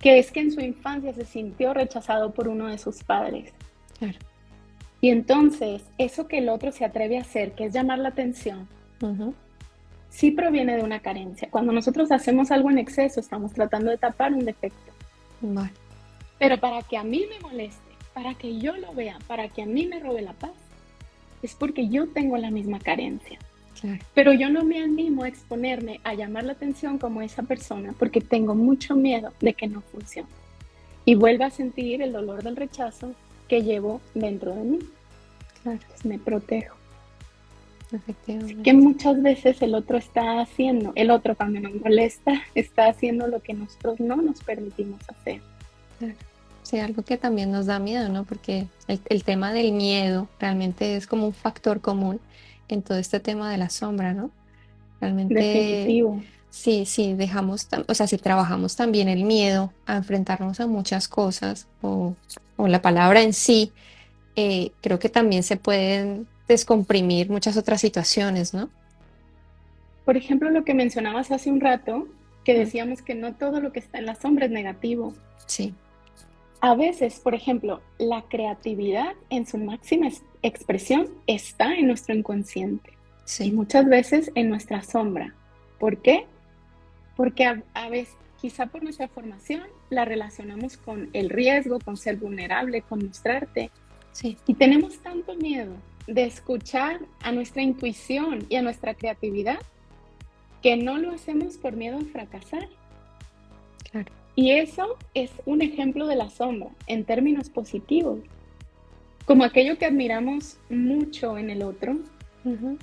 que es que en su infancia se sintió rechazado por uno de sus padres. Claro. Y entonces, eso que el otro se atreve a hacer, que es llamar la atención, Ujú. sí proviene de una carencia. Cuando nosotros hacemos algo en exceso, estamos tratando de tapar un defecto. Vale, Pero para que a mí me moleste, para que yo lo vea, para que a mí me robe la paz, es porque yo tengo la misma carencia. claro. Pero yo no me animo a exponerme a llamar la atención como esa persona porque tengo mucho miedo de que no funcione. y vuelvo a sentir el dolor del rechazo que llevo dentro de mí. Claro, Entonces me protejo. Que efectivamente. muchas veces el otro cuando nos molesta, está haciendo lo que nosotros no nos permitimos hacer. Claro. Sí, algo que también nos da miedo, ¿no? Porque el tema del miedo realmente es como un factor común en todo este tema de la sombra, ¿no? Realmente, Definitivo. sí, sí, o sea, si trabajamos también el miedo a enfrentarnos a muchas cosas o la palabra en sí, creo que también se pueden descomprimir muchas otras situaciones, ¿no? Por ejemplo, lo que mencionabas hace un rato, que Mm, decíamos que no todo lo que está en la sombra es negativo. sí, A veces, por ejemplo, la creatividad en su máxima expresión está en nuestro inconsciente y sí, muchas veces en nuestra sombra. ¿Por qué? Porque a veces, quizá por nuestra formación, la relacionamos con el riesgo, con ser vulnerable, con mostrarte. sí, Y tenemos tanto miedo de escuchar a nuestra intuición y a nuestra creatividad que no lo hacemos por miedo a fracasar. claro. Y eso es un ejemplo de la sombra en términos positivos. Como aquello que admiramos mucho en el otro, Ujú,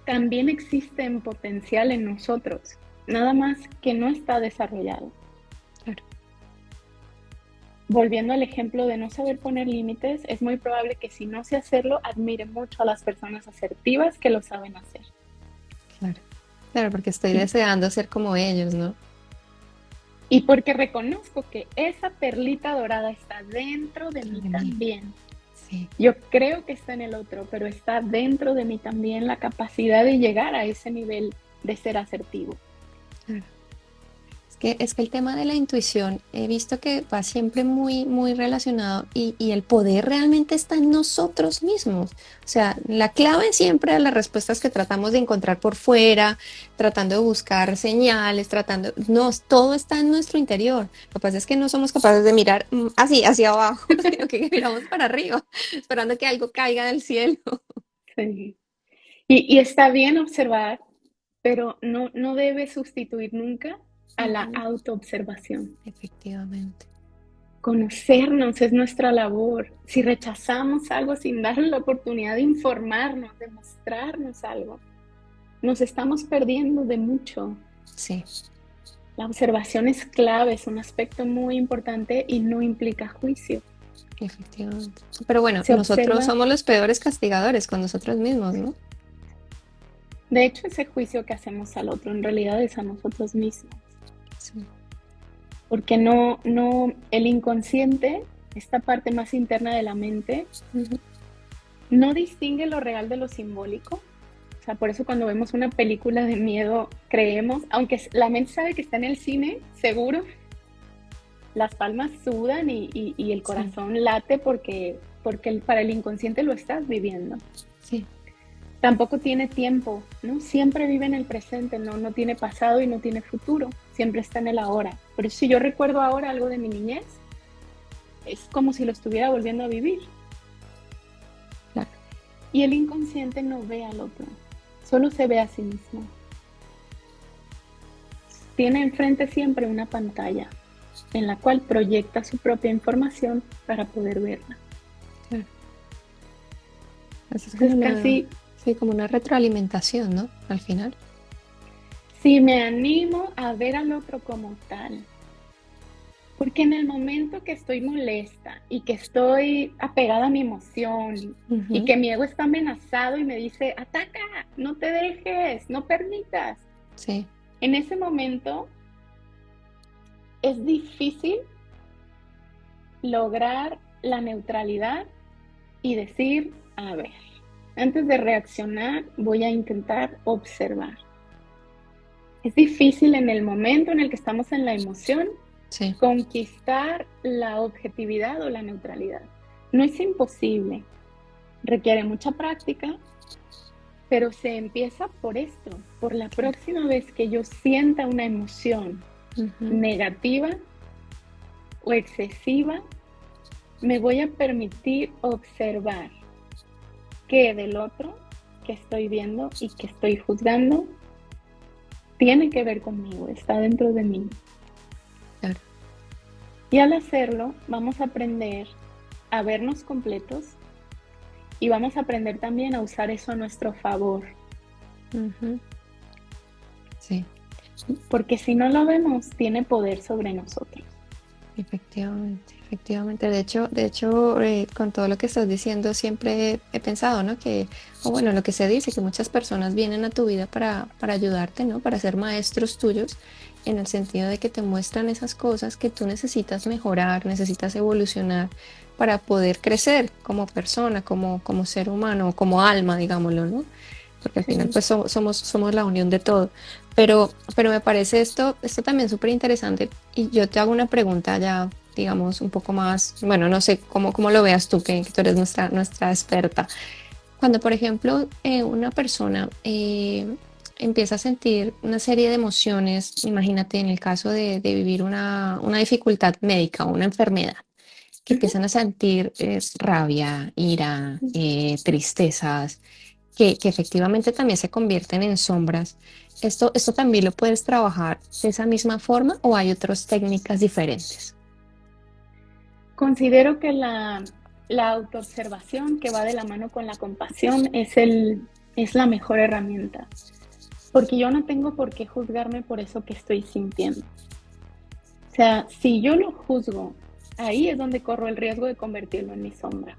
también existe en potencial en nosotros, nada más que no está desarrollado. claro. Volviendo al ejemplo de no saber poner límites, es muy probable que si no sé hacerlo, admire mucho a las personas asertivas que lo saben hacer. Claro, claro, porque estoy Y, deseando ser como ellos, ¿no? y porque reconozco que esa perlita dorada está dentro de mí Dentro de mí. también. Sí, Yo creo que está en el otro, pero está dentro de mí también la capacidad de llegar a ese nivel de ser asertivo. claro. Es que el tema de la intuición he visto que va siempre muy, muy relacionado y el poder realmente está en nosotros mismos. O sea, la clave siempre de las respuestas que tratamos de encontrar por fuera, tratando de buscar señales, no, todo está en nuestro interior. Lo que pasa es que no somos capaces de mirar así, hacia abajo, sino que miramos para arriba, esperando que algo caiga del cielo. Sí. Y está bien observar, pero no debe sustituir nunca a la Ujú, autoobservación. efectivamente. Conocernos es nuestra labor. Si rechazamos algo sin darle la oportunidad de informarnos, de mostrarnos algo, nos estamos perdiendo de mucho. Sí, La observación es clave, es un aspecto muy importante y no implica juicio. efectivamente. Pero bueno, Se nosotros observa, somos los peores castigadores con nosotros mismos, ¿no? de hecho, ese juicio que hacemos al otro en realidad es a nosotros mismos. Sí. Porque el inconsciente, esta parte más interna de la mente, Ujú. no distingue lo real de lo simbólico. O sea, por eso cuando vemos una película de miedo, creemos, aunque la mente sabe que está en el cine, seguro, las palmas sudan y el Sí, corazón late porque para el inconsciente lo estás viviendo. sí, Tampoco tiene tiempo, ¿no? Siempre vive en el presente, no tiene pasado y no tiene futuro, siempre está en el ahora. Por eso si yo recuerdo ahora algo de mi niñez, es como si lo estuviera volviendo a vivir. claro. Y el inconsciente no ve al otro, solo se ve a sí mismo. Tiene enfrente siempre una pantalla en la cual proyecta su propia información para poder verla. Claro. Así es como Entonces casi, sí, como una retroalimentación, ¿no? Al final. si me animo a ver al otro como tal, porque en el momento que estoy molesta y que estoy apegada a mi emoción y Ujú, que mi ego está amenazado y me dice, ataca, no te dejes, no permitas, sí, en ese momento es difícil lograr la neutralidad y decir, a ver, antes de reaccionar voy a intentar observar. Es difícil en el momento en el que estamos en la emoción sí, conquistar la objetividad o la neutralidad. No es imposible, requiere mucha práctica, pero se empieza por esto, por la claro. próxima vez que yo sienta una emoción Ujú, negativa o excesiva, me voy a permitir observar qué del otro que estoy viendo y que estoy juzgando tiene que ver conmigo, está dentro de mí. claro. Y al hacerlo, vamos a aprender a vernos completos y vamos a aprender también a usar eso a nuestro favor. Ujú. Sí, Porque si no lo vemos, tiene poder sobre nosotros. efectivamente, efectivamente. De hecho, con todo lo que estás diciendo, siempre he pensado, ¿no? Que, o bueno, lo que se dice, que muchas personas vienen a tu vida para ayudarte, ¿no? Para ser maestros tuyos, en el sentido de que te muestran esas cosas que tú necesitas mejorar, necesitas evolucionar para poder crecer como persona, como ser humano, como alma, digámoslo, ¿no? Porque al final Sí. pues somos la unión de todo. Pero me parece esto también súper interesante y yo te hago una pregunta ya, digamos, un poco más, bueno, no sé cómo lo veas tú, que tú eres nuestra experta. Cuando, por ejemplo, una persona empieza a sentir una serie de emociones, imagínate en el caso de vivir una dificultad médica o una enfermedad, que Ujú. empiezan a sentir rabia, ira, tristezas, que efectivamente también se convierten en sombras. ¿Esto también lo puedes trabajar de esa misma forma o hay otras técnicas diferentes? Considero que la autoobservación que va de la mano con la compasión es la mejor herramienta, porque yo no tengo por qué juzgarme por eso que estoy sintiendo. O sea, si yo lo juzgo, ahí es donde corro el riesgo de convertirlo en mi sombra.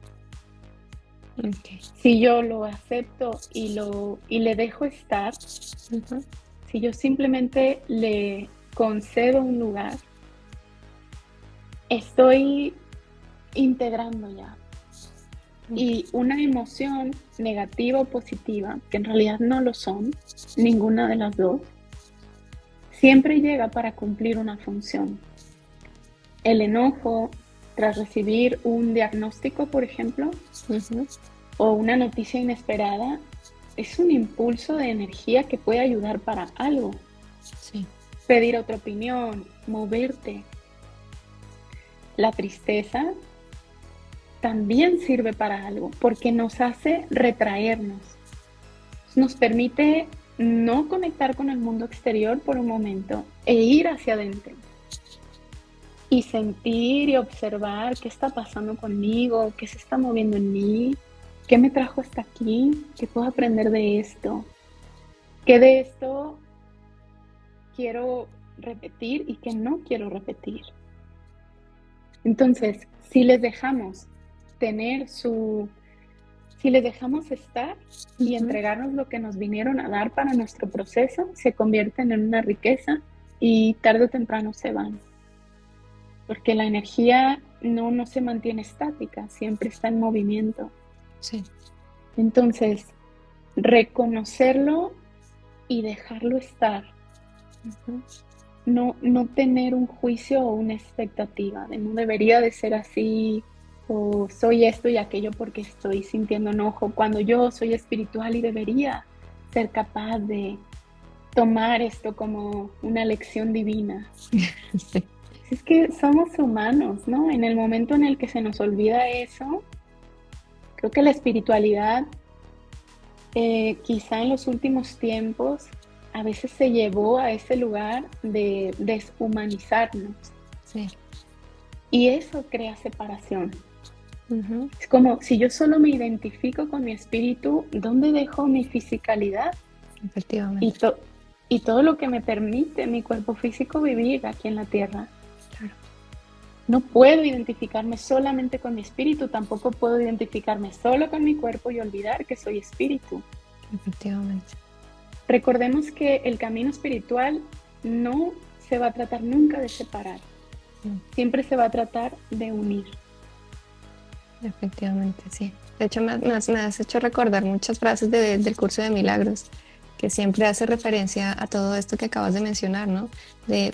Ok. Si yo lo acepto y le dejo estar, Ujú. si yo simplemente le concedo un lugar, estoy integrando ya. Ok. Y una emoción negativa o positiva, que en realidad no lo son, ninguna de las dos, siempre llega para cumplir una función. El enojo, tras recibir un diagnóstico, por ejemplo, Ujú. o una noticia inesperada, es un impulso de energía que puede ayudar para algo. Sí. Pedir otra opinión, moverte. La tristeza también sirve para algo, porque nos hace retraernos. Nos permite no conectar con el mundo exterior por un momento e ir hacia adentro y sentir y observar qué está pasando conmigo, qué se está moviendo en mí, qué me trajo hasta aquí, qué puedo aprender de esto, qué de esto quiero repetir y qué no quiero repetir. Entonces, si les dejamos tener si les dejamos estar y Ujú. entregarnos lo que nos vinieron a dar para nuestro proceso, se convierten en una riqueza y tarde o temprano se van. Porque la energía no se mantiene estática, siempre está en movimiento. Sí. Entonces, reconocerlo y dejarlo estar. Ujú. No tener un juicio o una expectativa de no debería de ser así o soy esto y aquello porque estoy sintiendo enojo, cuando yo soy espiritual y debería ser capaz de tomar esto como una lección divina. Sí. Es que somos humanos, ¿no? En el momento en el que se nos olvida eso, creo que la espiritualidad, quizá en los últimos tiempos, a veces se llevó a ese lugar de deshumanizarnos. Sí. Y eso crea separación. Ujú. Es como si yo solo me identifico con mi espíritu, ¿dónde dejo mi fisicalidad? Y, Efectivamente. to y todo lo que me permite mi cuerpo físico vivir aquí en la tierra. Claro. No puedo identificarme solamente con mi espíritu, tampoco puedo identificarme solo con mi cuerpo y olvidar que soy espíritu. Efectivamente. Recordemos que el camino espiritual no se va a tratar nunca de separar, Mm. siempre se va a tratar de unir. Efectivamente, sí. De hecho, me has hecho recordar muchas frases del curso de milagros, que siempre hace referencia a todo esto que acabas de mencionar, ¿no? De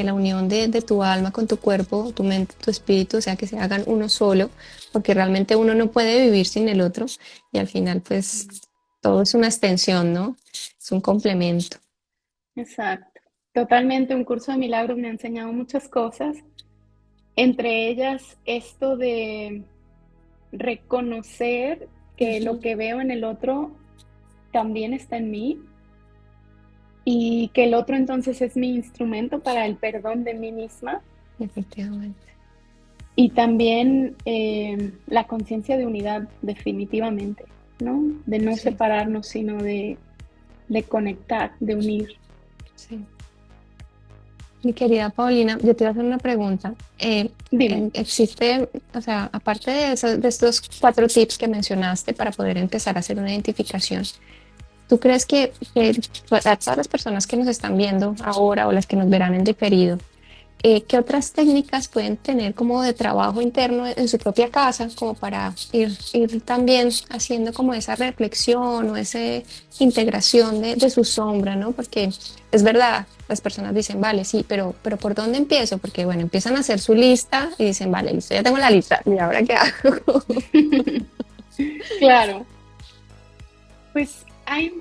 la unión de tu alma con tu cuerpo, tu mente, tu espíritu, o sea, que se hagan uno solo, porque realmente uno no puede vivir sin el otro y al final, pues, todo es una extensión, ¿no? Es un complemento. Exacto. Totalmente, un curso de milagros me ha enseñado muchas cosas, entre ellas esto de reconocer que lo Ujú. que veo en el otro también está en mí y que el otro entonces es mi instrumento para el perdón de mí misma. Efectivamente. Y también la conciencia de unidad, definitivamente, ¿no? De no Sí, separarnos, sino de conectar, de unir. sí. Mi querida Paulina, yo te iba a hacer una pregunta. Dime. Existe, o sea, aparte de, de estos 4 tips que mencionaste para poder empezar a hacer una identificación, ¿tú crees que a todas las personas que nos están viendo ahora o las que nos verán en diferido, qué otras técnicas pueden tener como de trabajo interno en su propia casa, como para ir también haciendo como esa reflexión o esa integración de su sombra, ¿no? Porque es verdad, las personas dicen, vale, sí, pero ¿por dónde empiezo? Porque bueno, empiezan a hacer su lista y dicen, vale, listo, ya tengo la lista, ¿y ahora qué hago? Claro, pues hay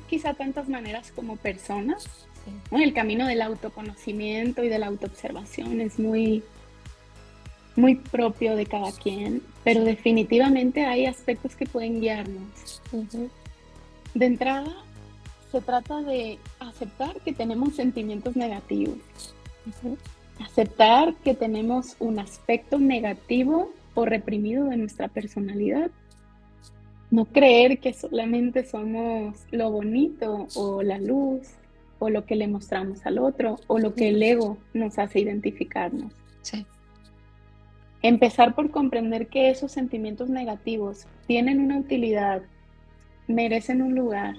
quizá tantas maneras como personas, Sí, ¿no? El camino del autoconocimiento y de la autoobservación es muy, muy propio de cada quien, pero sí. definitivamente hay aspectos que pueden guiarnos. Ujú, De entrada, se trata de aceptar que tenemos sentimientos negativos, ujú, aceptar que tenemos un aspecto negativo o reprimido de nuestra personalidad. No creer que solamente somos lo bonito o la luz o lo que le mostramos al otro o lo que el ujú. ego nos hace identificarnos. Sí, Empezar por comprender que esos sentimientos negativos tienen una utilidad, merecen un lugar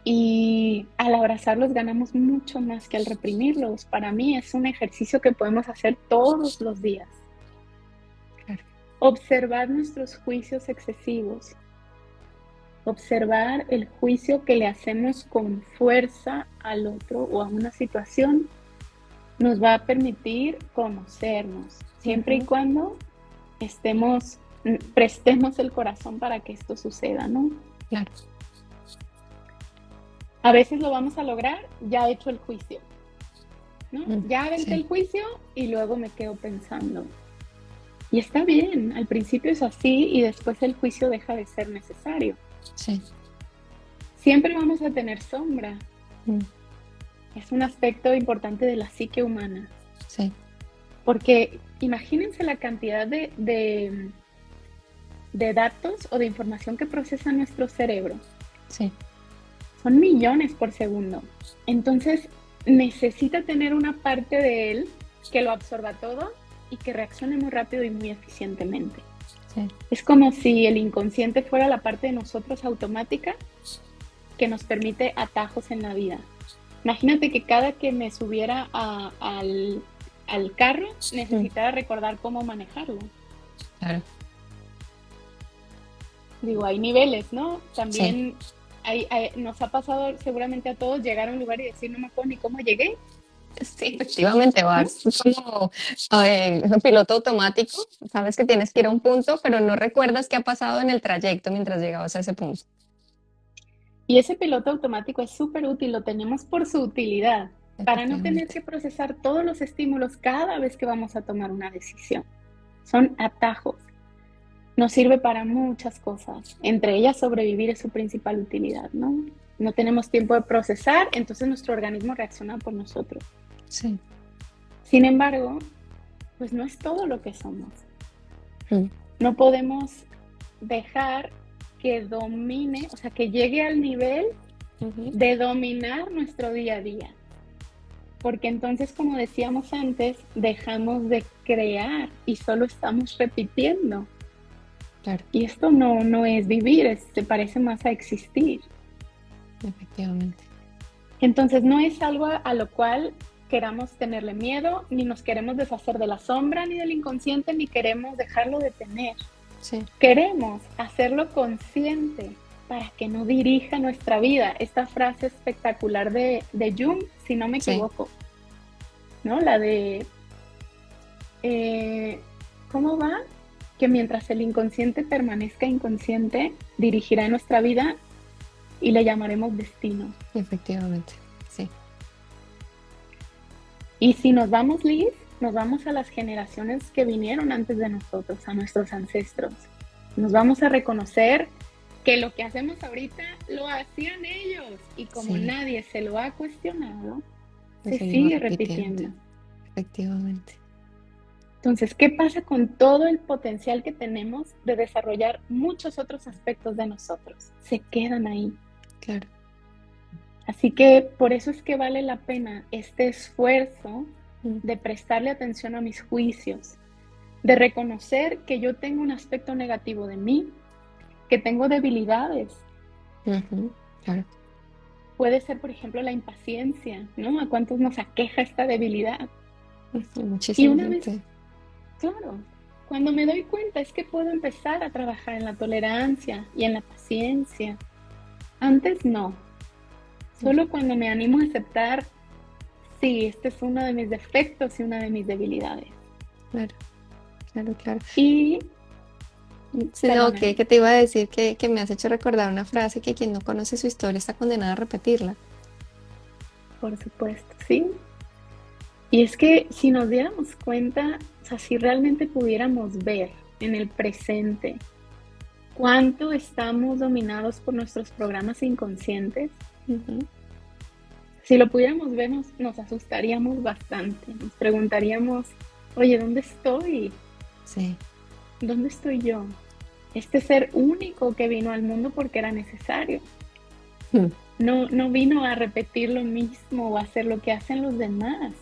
y al abrazarlos ganamos mucho más que al reprimirlos. Para mí es un ejercicio que podemos hacer todos los días. claro. Observar nuestros juicios excesivos, observar el juicio que le hacemos con fuerza al otro o a una situación nos va a permitir conocernos, siempre y Ujú, cuando prestemos el corazón para que esto suceda, ¿no? claro. A veces lo vamos a lograr ya hecho el juicio, ¿no? Ya aventé Sí, el juicio y luego me quedo pensando. Y está bien, al principio es así y después el juicio deja de ser necesario. sí. Siempre vamos a tener sombra. Mm, Es un aspecto importante de la psique humana, sí, porque imagínense la cantidad de datos o de información que procesa nuestro cerebro. sí. Son millones por segundo. Entonces, necesita tener una parte de él que lo absorba todo y que reaccione muy rápido y muy eficientemente. Sí. Es como si el inconsciente fuera la parte de nosotros automática que nos permite atajos en la vida. Imagínate que cada que me subiera al carro Mm, necesitara recordar cómo manejarlo. claro. Digo, hay niveles, ¿no? Sí. También nos ha pasado seguramente a todos llegar a un lugar y decir, no me acuerdo ni cómo llegué, Sí, efectivamente, ¿no? vas como piloto automático, sabes que tienes que ir a un punto, pero no recuerdas qué ha pasado en el trayecto mientras llegabas a ese punto. Y ese piloto automático es súper útil, lo tenemos por su utilidad, para no tener Efectivamente. que procesar todos los estímulos cada vez que vamos a tomar una decisión. Son atajos. Nos sirve para muchas cosas, entre ellas sobrevivir es su principal utilidad, ¿no? No tenemos tiempo de procesar, entonces nuestro organismo reacciona por nosotros. Sí. Sin embargo, pues no es todo lo que somos. Mm, No podemos dejar que domine, o sea, que llegue al nivel ujú, de dominar nuestro día a día. Porque entonces, como decíamos antes, dejamos de crear y solo estamos repitiendo. claro, Y esto no es vivir, se parece más a existir. efectivamente. Entonces, no es algo a lo cual queramos tenerle miedo, ni nos queremos deshacer de la sombra, ni del inconsciente, ni queremos dejarlo de tener. Sí, Queremos hacerlo consciente para que no dirija nuestra vida. Esta frase espectacular de Jung, si no me sí, equivoco, ¿no? La de, eh, ¿cómo va? Que mientras el inconsciente permanezca inconsciente, dirigirá nuestra vida y le llamaremos destino. efectivamente. Sí, Y si nos vamos, Liz, nos vamos a las generaciones que vinieron antes de nosotros, a nuestros ancestros. Nos vamos a reconocer que lo que hacemos ahorita lo hacían ellos y como sí, nadie se lo ha cuestionado, lo se seguimos sigue repitiendo. repitiendo. efectivamente. Entonces, ¿qué pasa con todo el potencial que tenemos de desarrollar muchos otros aspectos de nosotros? Se quedan ahí. Claro. Así que por eso es que vale la pena este esfuerzo Mm, de prestarle atención a mis juicios, de reconocer que yo tengo un aspecto negativo de mí, que tengo debilidades. ujú, claro. Puede ser, por ejemplo, la impaciencia, ¿no? ¿A cuántos nos aqueja esta debilidad? Ujú, Y muchísima una vez, gente. claro, cuando me doy cuenta es que puedo empezar a trabajar en la tolerancia y en la paciencia. Antes no, solo cuando me animo a aceptar, sí, este es uno de mis defectos y una de mis debilidades. Claro, claro, claro. Y, Sí, no, perdóname, que te iba a decir que me has hecho recordar una frase que quien no conoce su historia está condenado a repetirla. por supuesto, sí. Y es que si nos diéramos cuenta, o sea, si realmente pudiéramos ver en el presente cuánto estamos dominados por nuestros programas inconscientes, Ujú, si lo pudiéramos ver, nos asustaríamos bastante. Nos preguntaríamos, oye, ¿dónde estoy? sí. ¿Dónde estoy yo? Este ser único que vino al mundo porque era necesario. Mm, No vino a repetir lo mismo o a hacer lo que hacen los demás.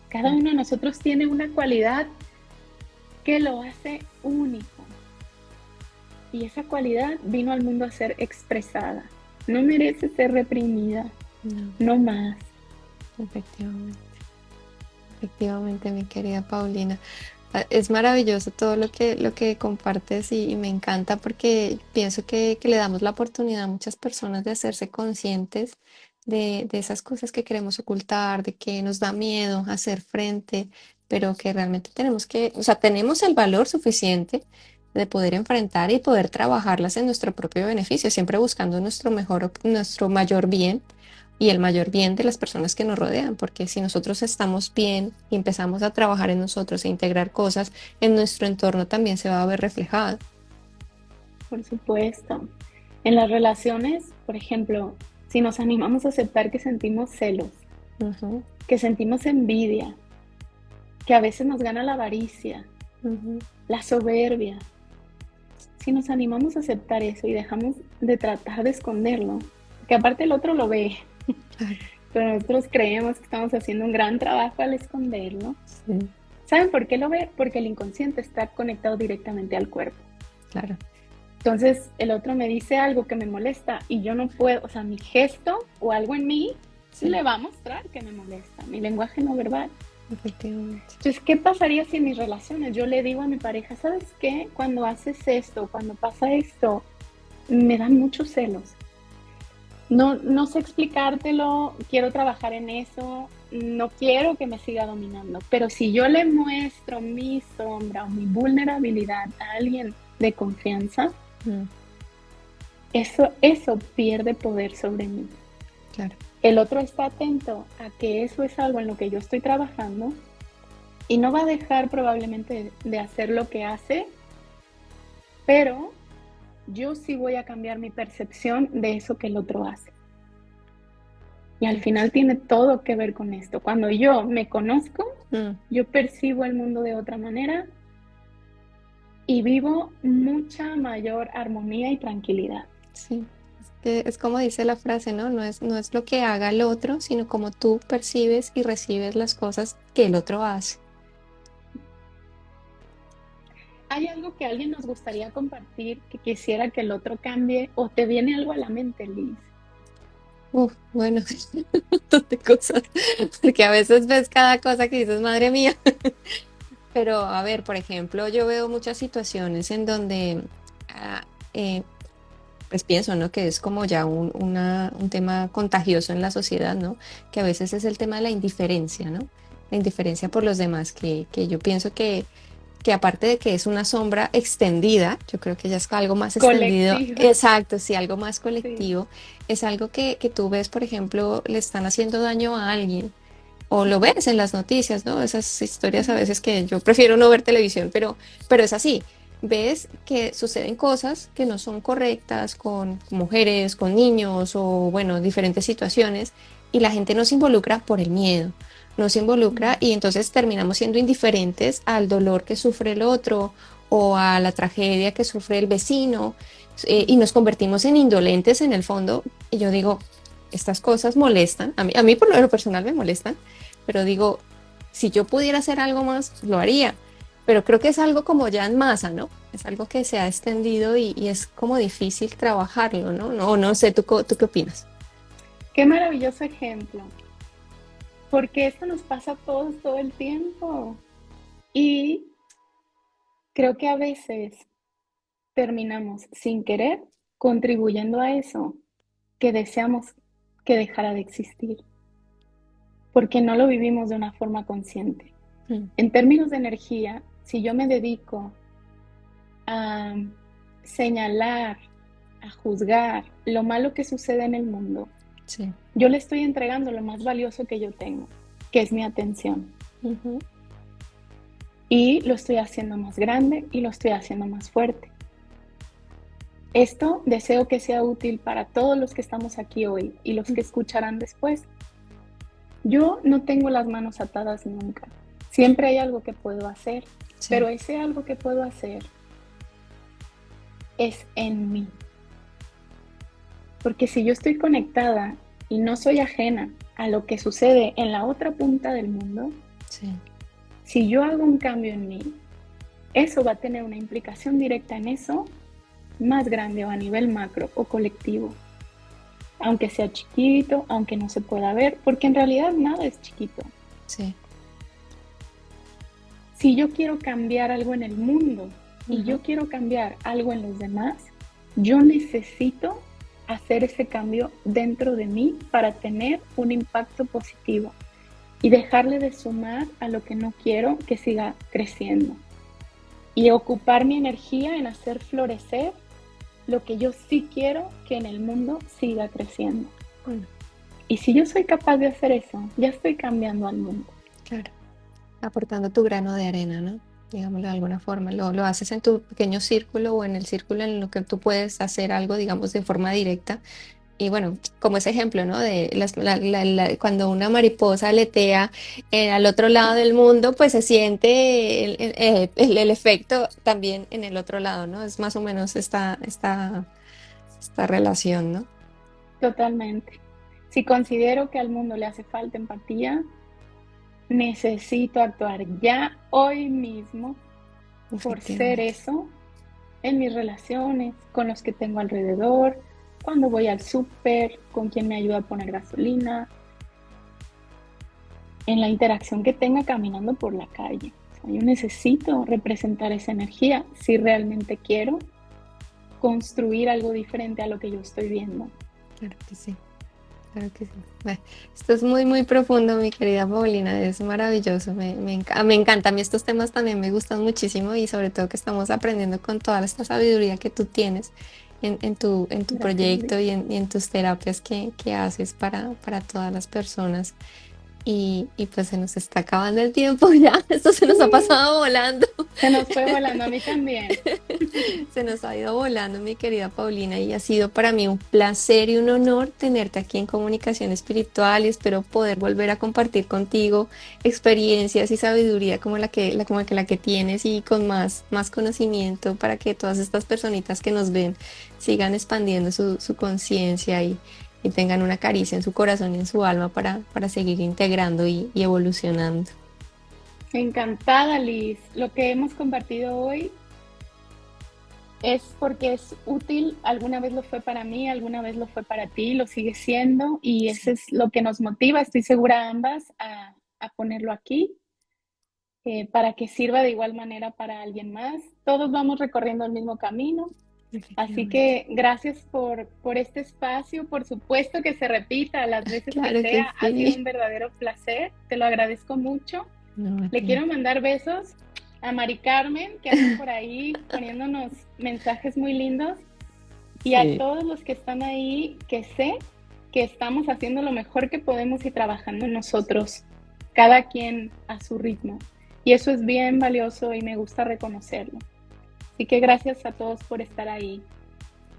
Cada uno de nosotros tiene una cualidad que lo hace único. Y esa cualidad vino al mundo a ser expresada. No merece ser reprimida, no, no más. efectivamente. Efectivamente, mi querida Paulina. Es maravilloso todo lo que compartes y me encanta porque pienso que le damos la oportunidad a muchas personas de hacerse conscientes de esas cosas que queremos ocultar, de que nos da miedo hacer frente, pero que realmente tenemos que, o sea, tenemos el valor suficiente de poder enfrentar y poder trabajarlas en nuestro propio beneficio, siempre buscando nuestro mejor, nuestro mayor bien y el mayor bien de las personas que nos rodean, porque si nosotros estamos bien y empezamos a trabajar en nosotros e integrar cosas, en nuestro entorno también se va a ver reflejado. Por supuesto. En las relaciones, por ejemplo, si nos animamos a aceptar que sentimos celos, Ujú, que sentimos envidia, que a veces nos gana la avaricia, ujú, la soberbia, si nos animamos a aceptar eso y dejamos de tratar de esconderlo, que aparte el otro lo ve, claro, pero nosotros creemos que estamos haciendo un gran trabajo al esconderlo. sí, ¿Saben por qué lo ve? Porque el inconsciente está conectado directamente al cuerpo. claro, Entonces el otro me dice algo que me molesta y yo no puedo, o sea, mi gesto o algo en mí sí, le va a mostrar que me molesta, mi lenguaje no verbal. efectivamente. Entonces, ¿qué pasaría si en mis relaciones yo le digo a mi pareja, ¿sabes qué? Cuando haces esto, cuando pasa esto, me dan muchos celos. No sé explicártelo, quiero trabajar en eso, no quiero que me siga dominando, pero si yo le muestro mi sombra o mi vulnerabilidad a alguien de confianza, Mm, eso pierde poder sobre mí. claro, El otro está atento a que eso es algo en lo que yo estoy trabajando y no va a dejar probablemente de hacer lo que hace, pero yo sí voy a cambiar mi percepción de eso que el otro hace. Y al final tiene todo que ver con esto. Cuando yo me conozco, mm, yo percibo el mundo de otra manera y vivo mucha mayor armonía y tranquilidad. sí. Es que es como dice la frase, ¿no? No es lo que haga el otro, sino como tú percibes y recibes las cosas que el otro hace. ¿Hay algo que alguien nos gustaría compartir que quisiera que el otro cambie o te viene algo a la mente, Liz? Bueno, un montón de cosas, porque a veces ves cada cosa que dices, madre mía. Pero, a ver, por ejemplo, yo veo muchas situaciones en donde, ah, eh, pues pienso, ¿no? Que es como ya un tema contagioso en la sociedad, ¿no? Que a veces es el tema de la indiferencia, ¿no? La indiferencia por los demás, que yo pienso que aparte de que es una sombra extendida, yo creo que ya es algo más extendido, Colectiva, exacto, sí, algo más sí. colectivo, es algo que tú ves, por ejemplo, le están haciendo daño a alguien o lo ves en las noticias, ¿no? Esas historias a Ujú. veces que yo prefiero no ver televisión, pero es así. Ves que suceden cosas que no son correctas con mujeres, con niños o, bueno, diferentes situaciones y la gente no se involucra por el miedo. no se involucra y entonces terminamos siendo indiferentes al dolor que sufre el otro o a la tragedia que sufre el vecino, y nos convertimos en indolentes en el fondo. Y yo digo, estas cosas molestan, a mí por lo personal me molestan, pero digo, si yo pudiera hacer algo más, lo haría. Pero creo que es algo como ya en masa, ¿no? Es algo que se ha extendido y es como difícil trabajarlo, ¿no? No, no sé, ¿tú qué opinas? Qué maravilloso ejemplo, porque esto nos pasa a todos todo el tiempo. Y creo que a veces terminamos sin querer contribuyendo a eso que deseamos que dejara de existir, porque no lo vivimos de una forma consciente. Mm, En términos de energía, si yo me dedico a señalar, a juzgar lo malo que sucede en el mundo, sí. yo le estoy entregando lo más valioso que yo tengo, que es mi atención. Ujú. Y lo estoy haciendo más grande y lo estoy haciendo más fuerte. Esto deseo que sea útil para todos los que estamos aquí hoy y los que escucharán después. Yo no tengo las manos atadas nunca. Siempre hay algo que puedo hacer, Sí. pero ese algo que puedo hacer es en mí. Porque si yo estoy conectada y no soy ajena a lo que sucede en la otra punta del mundo, Sí. si yo hago un cambio en mí, eso va a tener una implicación directa en eso más grande o a nivel macro o colectivo. Aunque sea chiquito, aunque no se pueda ver, porque en realidad nada es chiquito. Sí. Si yo quiero cambiar algo en el mundo y Ujú. yo quiero cambiar algo en los demás, yo necesito hacer ese cambio dentro de mí para tener un impacto positivo y dejarle de sumar a lo que no quiero que siga creciendo y ocupar mi energía en hacer florecer lo que yo sí quiero que en el mundo siga creciendo. Bueno, Y si yo soy capaz de hacer eso, ya estoy cambiando al mundo. claro. Aportando tu grano de arena, ¿no? Digámoslo de alguna forma. Lo haces en tu pequeño círculo o en el círculo en lo que tú puedes hacer algo, digamos, de forma directa. Y bueno, como ese ejemplo, ¿no? De cuando una mariposa aletea al otro lado del mundo, pues se siente el efecto también en el otro lado, ¿no? Es más o menos esta relación, ¿no? Totalmente. Si considero que al mundo le hace falta empatía, necesito actuar ya hoy mismo por ser Efectivamente. eso en mis relaciones, con los que tengo alrededor, cuando voy al súper, con quien me ayuda a poner gasolina, en la interacción que tenga caminando por la calle. O sea, yo necesito representar esa energía si realmente quiero construir algo diferente a lo que yo estoy viendo. Claro que sí. Claro que sí. Bueno, esto es muy, muy profundo, mi querida Paulina, es maravilloso, me encanta, a mí estos temas también me gustan muchísimo y sobre todo que estamos aprendiendo con toda esta sabiduría que tú tienes en tu Gracias, Liz. proyecto y en tus terapias que haces para todas las personas. Y pues se nos está acabando el tiempo ya, esto se nos ha Sí, pasado volando. se nos fue volando a mí también. Se nos ha ido volando, mi querida Paulina, y ha sido para mí un placer y un honor tenerte aquí en Comunicación Espiritual y espero poder volver a compartir contigo experiencias y sabiduría como la que tienes y con más conocimiento para que todas estas personitas que nos ven sigan expandiendo su conciencia y tengan una caricia en su corazón y en su alma para seguir integrando y evolucionando. Encantada, Liz. Lo que hemos compartido hoy es porque es útil, alguna vez lo fue para mí, alguna vez lo fue para ti, lo sigue siendo y eso es lo que nos motiva, estoy segura a ambas, a ponerlo aquí para que sirva de igual manera para alguien más. Todos vamos recorriendo el mismo camino, así Efectivamente. que gracias por este espacio, por supuesto que se repita las veces que Claro que sea, ha sido sí. un verdadero placer, te lo agradezco mucho. No, a Le ti. quiero mandar besos a Mari Carmen, que anda por ahí poniéndonos mensajes muy lindos, y a Sí. todos los que están ahí, que sé que estamos haciendo lo mejor que podemos y trabajando en nosotros, cada quien a su ritmo. Y eso es bien valioso y me gusta reconocerlo. Así que gracias a todos por estar ahí.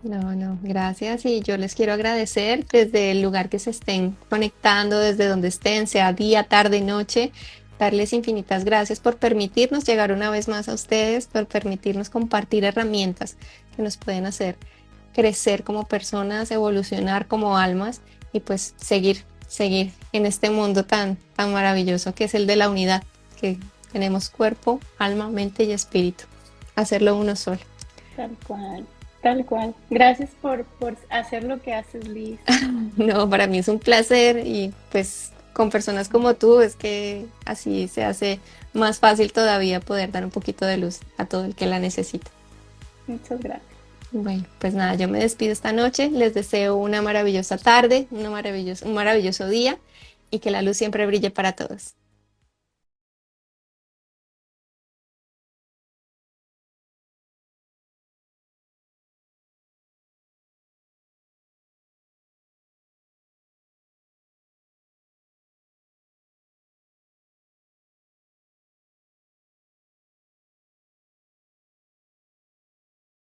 No, no, gracias. Y yo les quiero agradecer desde el lugar que se estén conectando, desde donde estén, sea día, tarde, noche, darles infinitas gracias por permitirnos llegar una vez más a ustedes, por permitirnos compartir herramientas que nos pueden hacer crecer como personas, evolucionar como almas y pues seguir en este mundo tan maravilloso que es el de la unidad, que tenemos cuerpo, alma, mente y espíritu. Hacerlo uno solo. Tal cual, tal cual. Gracias por hacer lo que haces, Liz. No, para mí es un placer y pues con personas como tú es que así se hace más fácil todavía poder dar un poquito de luz a todo el que la necesita. Muchas gracias. Bueno, pues nada, yo me despido esta noche, les deseo una maravillosa tarde, un maravilloso día y que la luz siempre brille para todos.